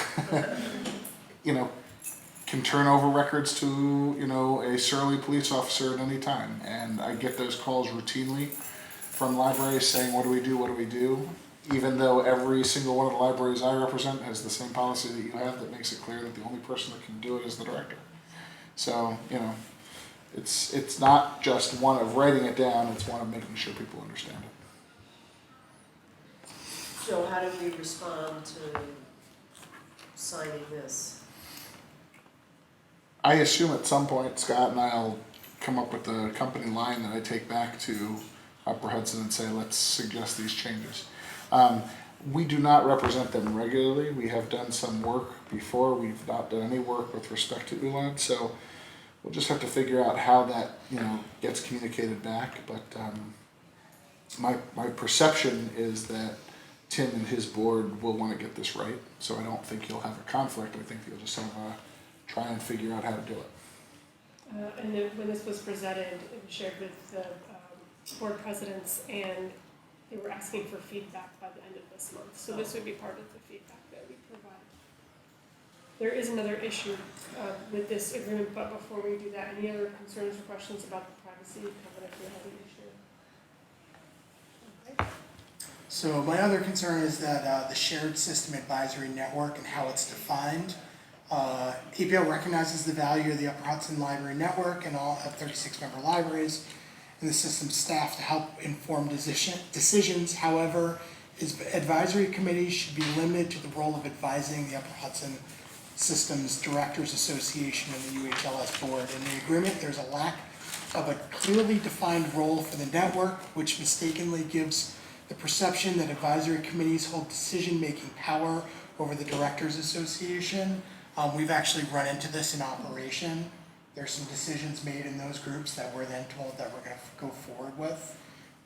can turn over records to, a surly police officer at any time. And I get those calls routinely from libraries saying, what do we do? Even though every single one of the libraries I represent has the same policy that you have that makes it clear that the only person that can do it is the director. So, it's not just one of writing it down, it's one of making sure people understand it. So how do we respond to signing this? I assume at some point Scott and I'll come up with a company line that I take back to Upper Hudson and say, let's suggest these changes. We do not represent them regularly. We have done some work before. We've not done any work with respect to ULAN, so we'll just have to figure out how that gets communicated back. But my perception is that Tim and his board will want to get this right. So I don't think you'll have a conflict. I think you'll just have a try and figure out how to do it. And then when this was presented, it was shared with the board presidents, and they were asking for feedback by the end of this month. So this would be part of the feedback that we provide. There is another issue with this agreement, but before we do that, any other concerns or questions about the privacy covenant we have an issue? Okay. So my other concern is that the shared system advisory network and how it's defined. APL recognizes the value of the Upper Hudson Library Network and all of 36 member libraries and the system staff to help inform decisions. However, advisory committees should be limited to the role of advising the Upper Hudson Systems Directors Association and the UHLS board. In the agreement, there's a lack of a clearly defined role for the network, which mistakenly gives the perception that advisory committees hold decision-making power over the Directors Association. We've actually run into this in operation. There's some decisions made in those groups that we're then told that we're gonna go forward with,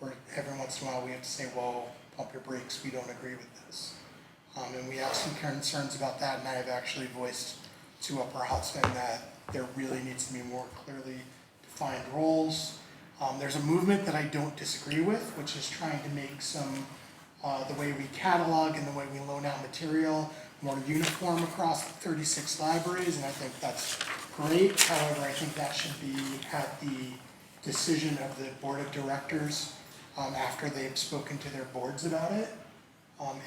where every once in a while we have to say, whoa, pump your brakes, we don't agree with this. And we have some concerns about that, and I have actually voiced to Upper Hudson that there really needs to be more clearly defined roles. There's a movement that I don't disagree with, which is trying to make some, the way we catalog and the way we loan out material more uniform across 36 libraries, and I think that's great. However, I think that should be at the decision of the board of directors after they've spoken to their boards about it,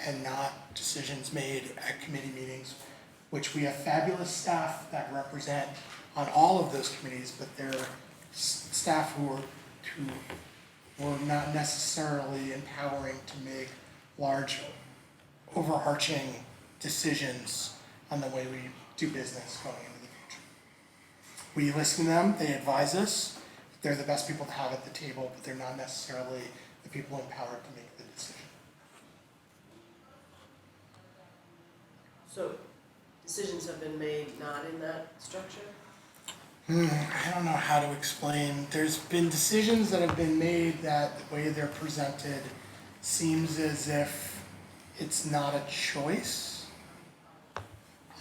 and not decisions made at committee meetings, which we have fabulous staff that represent on all of those committees, but they're staff who were not necessarily empowering to make large overarching decisions on the way we do business going into the future. We listen to them, they advise us, they're the best people to have at the table, but they're not necessarily the people empowered to make the decision. So decisions have been made not in that structure? I don't know how to explain. There's been decisions that have been made that the way they're presented seems as if it's not a choice.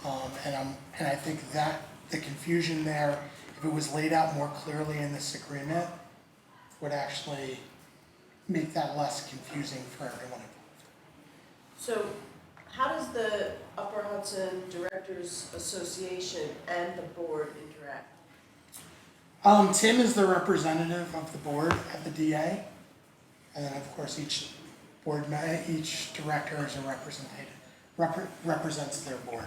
And I think that the confusion there, if it was laid out more clearly in this agreement, would actually make that less confusing for everyone involved. So how does the Upper Hudson Directors Association and the board interact? Tim is the representative of the board at the DA, and then of course each director is a represents their board.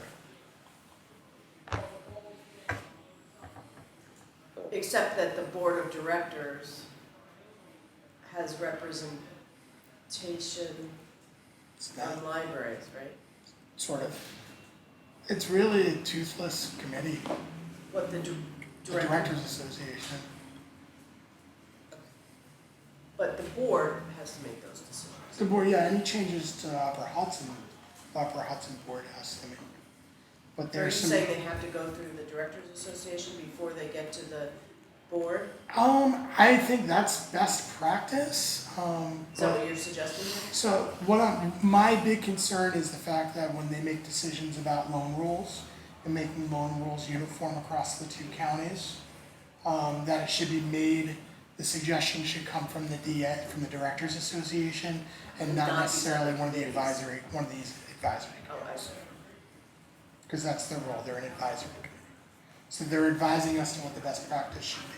Except that the board of directors has representation It's not on libraries, right? sort of. It's really a toothless committee, What the the director, Directors Association. but the board has to make those decisions. The board, yeah, any changes to Upper Hudson board has to make. But Are you there's some. saying they have to go through the Directors Association before they get to the board? I think that's best practice. Is that But- what you're suggesting? So my big concern is the fact that when they make decisions about loan rules and making loan rules uniform across the two counties, that it should be made, the suggestion should come from the DA, from the Directors Association, and not Not necessarily these one of these committees. advisory Oh, I see. because that's their role, they're an advisory committee. So they're advising us on what the best practice should be.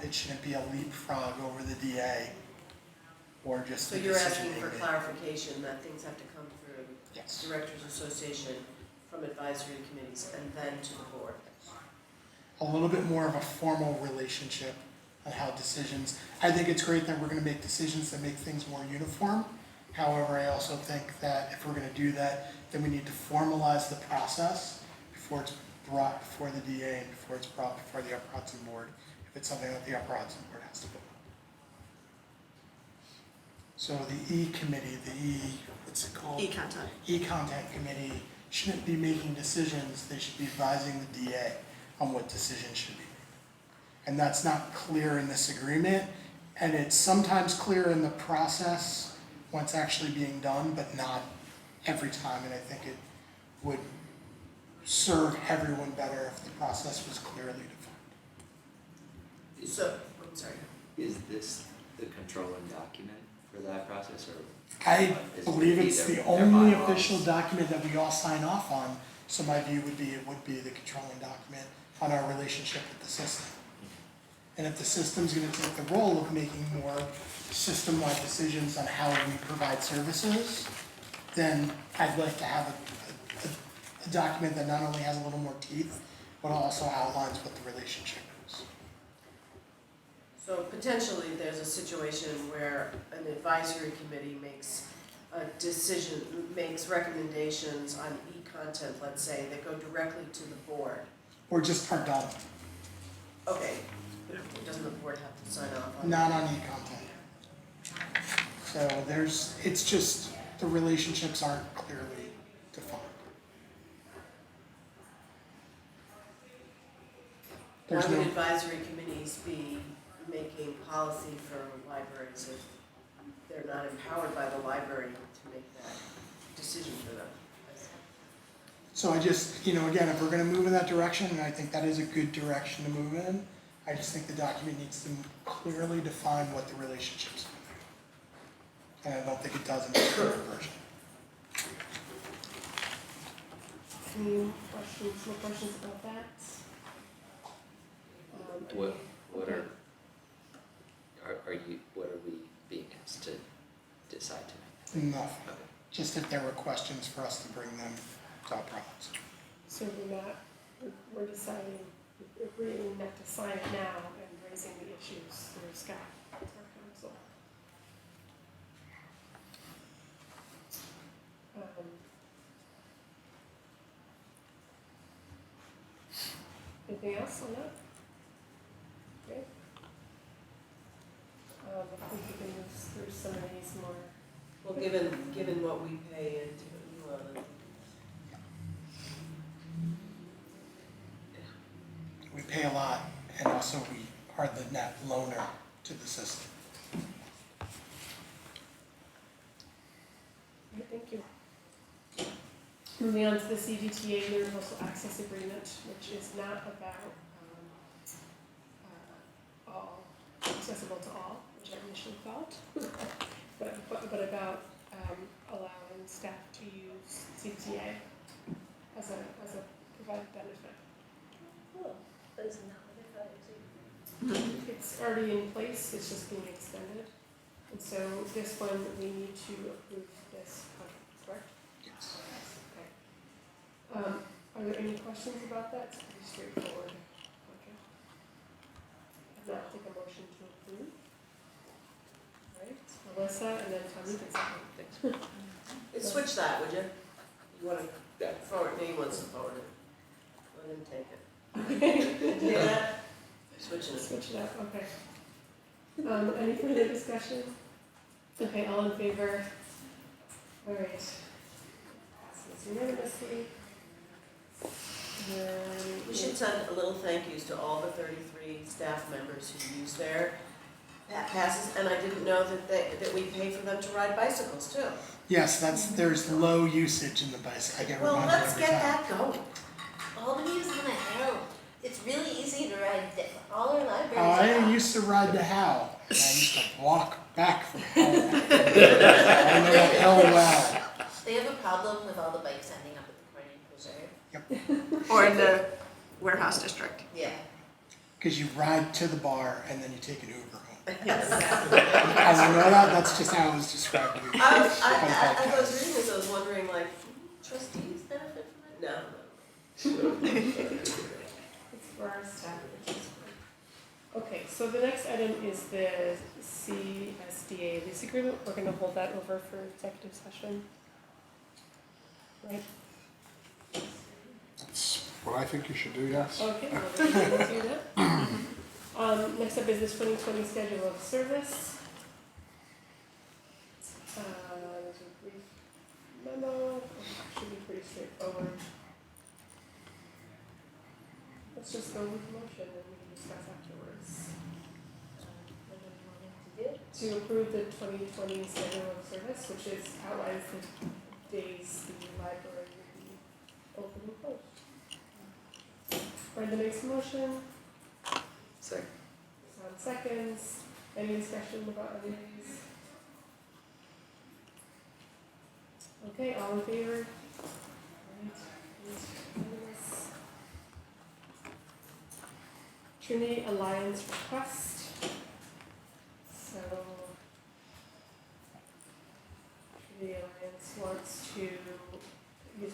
It shouldn't be a leapfrog over the DA or just So the you're decision asking being for made. clarification that things have to come through Yes. Directors Association from advisory committees and then to the board? A little bit more of a formal relationship on how decisions, I think it's great that we're gonna make decisions that make things more uniform. However, I also think that if we're gonna do that, then we need to formalize the process before it's brought before the DA and before it's brought before the Upper Hudson board, if it's something that the Upper Hudson board has to vote on. So the E committee, what's it called? E-content. E-content committee shouldn't be making decisions, they should be advising the DA on what decisions should be made. And that's not clear in this agreement, and it's sometimes clear in the process when it's actually being done, but not every time, and I think it would serve everyone better if the process was clearly defined. So, I'm sorry. Is this the controlling document for that process, or? I is believe it it's either the their only bylaws? official document that we all sign off on, so my view would be it would be the controlling document on our relationship with the system. And if the system's gonna take the role of making more system-wide decisions on how we provide services, then I'd like to have a document that not only has a little more teeth, but also outlines what the relationship is. So potentially, there's a situation where an advisory committee makes a decision, makes recommendations on e-content, let's say, that go directly to the board. Or just part done, Okay, but doesn't the board have to sign off on it? not on e-content. So it's just, the relationships aren't clearly defined. Why There's would no, advisory committees be making policy for libraries if they're not empowered by the library to make that decision for them? so I just, again, if we're gonna move in that direction, and I think that is a good direction to move in, I just think the document needs to clearly define what the relationship's gonna be. And I don't think it does in the current version. Any questions, more questions about that? What are we being asked to decide tonight? Nothing, Okay. just if there were questions for us to bring them to our province. So we're deciding, agreeing not to sign it now and raising the issues through Scott, our council. Anything else on that? Okay. I think we can move through some of these more. Well, given what we pay into, We pay a lot, and also we are the net loaner to the system. Okay, thank you. Moving on to the CDTA Universal Access Agreement, which is not about all accessible to all, which I initially thought, but about allowing staff to use CDTA as a provided benefit. Cool, but isn't that what I thought it was? It's already in place, it's just being extended. And so this one, we need to approve this contract, correct? Yes. Okay. Are there any questions about that? It's pretty straightforward. Okay. If not, take a motion to approve. All right, Melissa, and then Tommy can second. switch that, would you? You wanna forward, no, he wants to forward it. Let him take it. Did you hear that? Switching it. Switch it up, okay. Any further discussion? Okay, all in favor? All right. Passes unanimously. And We should send a little thank yous to all the 33 staff members who use their passes, and I didn't know that we pay for them to ride bicycles too. Yes, there's low usage in the bicycle, I get Well, reminded let's every get time. that going. Albany is gonna help. It's really easy to ride, all our libraries I are. used to ride to Howe, and I used to walk back from Howe. I know that hell well. They have a problem with all the bikes ending up at the Corning Preserve. Or in the warehouse district. Yeah. Because you ride to the bar and then you take an Uber home. Yes. As I know that, that's just how it was described to me. As I was reading this, I was wondering, like, trustees benefit from it? No. it's for our staff, which is fine. Okay, so the next item is the CSDA lease agreement. We're gonna hold that over for executive session. Right? That's what I think you should do, yes. Okay, we'll do that. Next up is the 2020 schedule of service. There's a brief memo, should be pretty straightforward. Let's just go with the motion and we can discuss afterwards. What do you want me to do? To approve the 2020 schedule of service, which is outlines the days the library will be open and closed. Brenda makes a motion. Second. Sean seconds. Any discussion about any of these? Okay, all in favor? Alright, unanimous. Trinity Alliance request. So, Trinity Alliance wants to use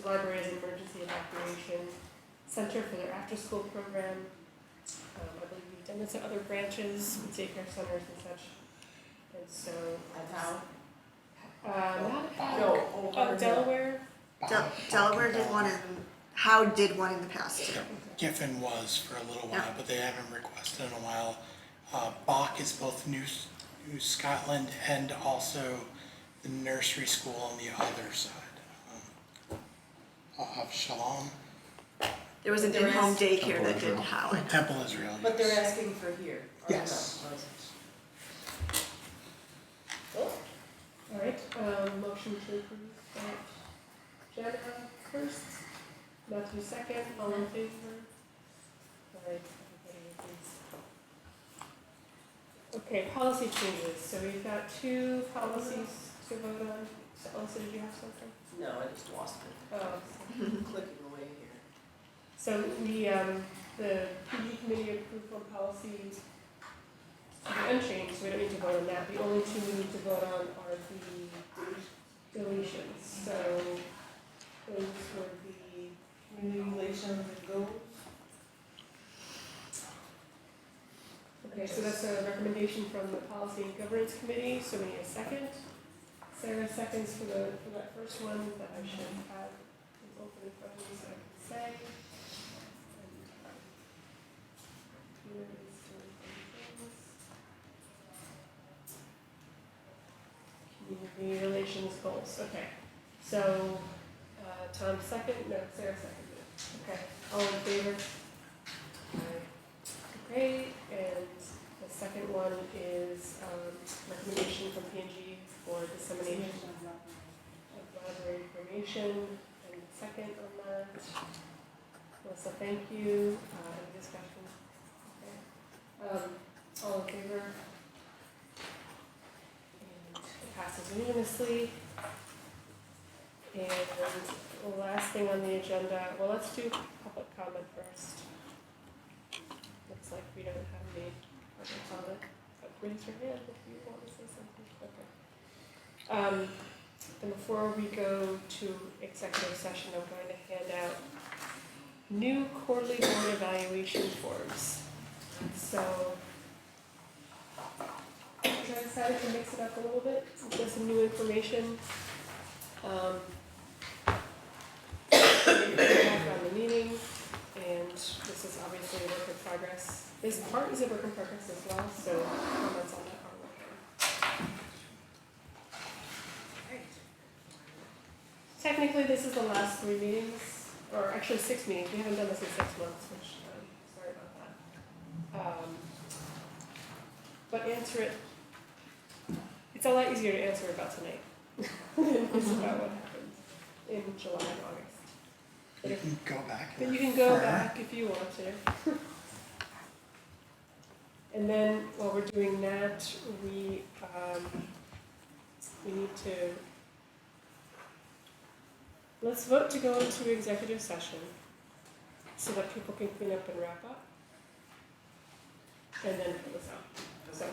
the library as an emergency evacuation center for their after-school program. I believe we've done this at other branches, with daycare centers and such. And so, At how? not at No, Delaware. Delaware did one and Howe did one in the past. Giffen was for a little while, Yeah. but they haven't requested in a while. Bach is both New Scotland and also the nursery school on the other side of Shalom. There was an There is- in-home daycare Temple that Israel. did Howard. Temple Israel, But they're yes. asking for here, or Yes. no? All right, motion to approve that. Jenna first, Matthew second, all in favor? All right, everybody agrees. Okay, policy changes, so we've got two policies to vote on. So, Elsa, did you have something? No, I just lost it, Oh, clicking away here. so the PG committee approved one policy to be unchanged, so we don't need to vote on that. The only two we need to vote on are the deletions. So those were the, Community relations and goals. okay, so that's a recommendation from the policy and governance committee, so we need a second. Sarah seconds for that first one that I should have open in front of me so I can say. And, here is doing things. Community relations goals, okay. So, Tom second, no, Sarah seconded. Okay, all in favor? Aye. Great, and the second one is, recommendation from P&G for dissemination of library information, and second on that. Melissa, thank you, any discussion? Okay. All in favor? And it passes unanimously. And the last thing on the agenda, well, let's do public comment first. Looks like we don't have any public comment, but raise your hand if you want to say something. Okay. And before we go to executive session, I'm going to hand out new quarterly board evaluation forms. So, I decided to mix it up a little bit with some new information. Back on the meeting, and this is obviously a work in progress. This part is a work in progress as well, so comments on that are welcome. Technically, this is the last 3 meetings, or actually 6 meetings. We haven't done this in 6 months, which, sorry about that. But answer it. It's a lot easier to answer about tonight than it is about what happened in July and August. You can go back. But and you can go refer. back if you want to. And then while we're doing that, we need to, let's vote to go into executive session so that people can clean up and wrap up. And then fill this out. So,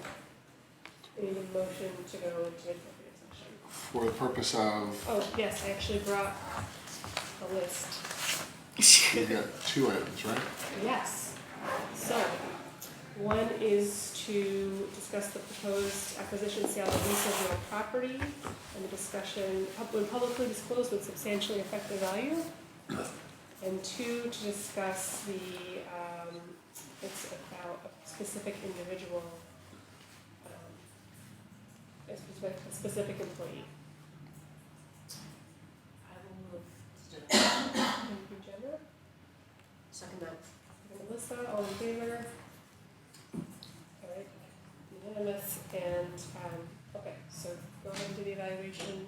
I need a motion to go into executive session. For the purpose of, Oh, yes, I actually brought a list. we got 2 items, right? Yes. So, one is to discuss the proposed acquisition, sale, and lease of real property, and the discussion, when publicly disclosed, would substantially affect the value. And 2, to discuss the, it's about a specific individual, a specific employee. I will move to do that. Thank you, Jenna. Second that. And Melissa, all in favor? All right, unanimous, and, okay, so go ahead and do the evaluation,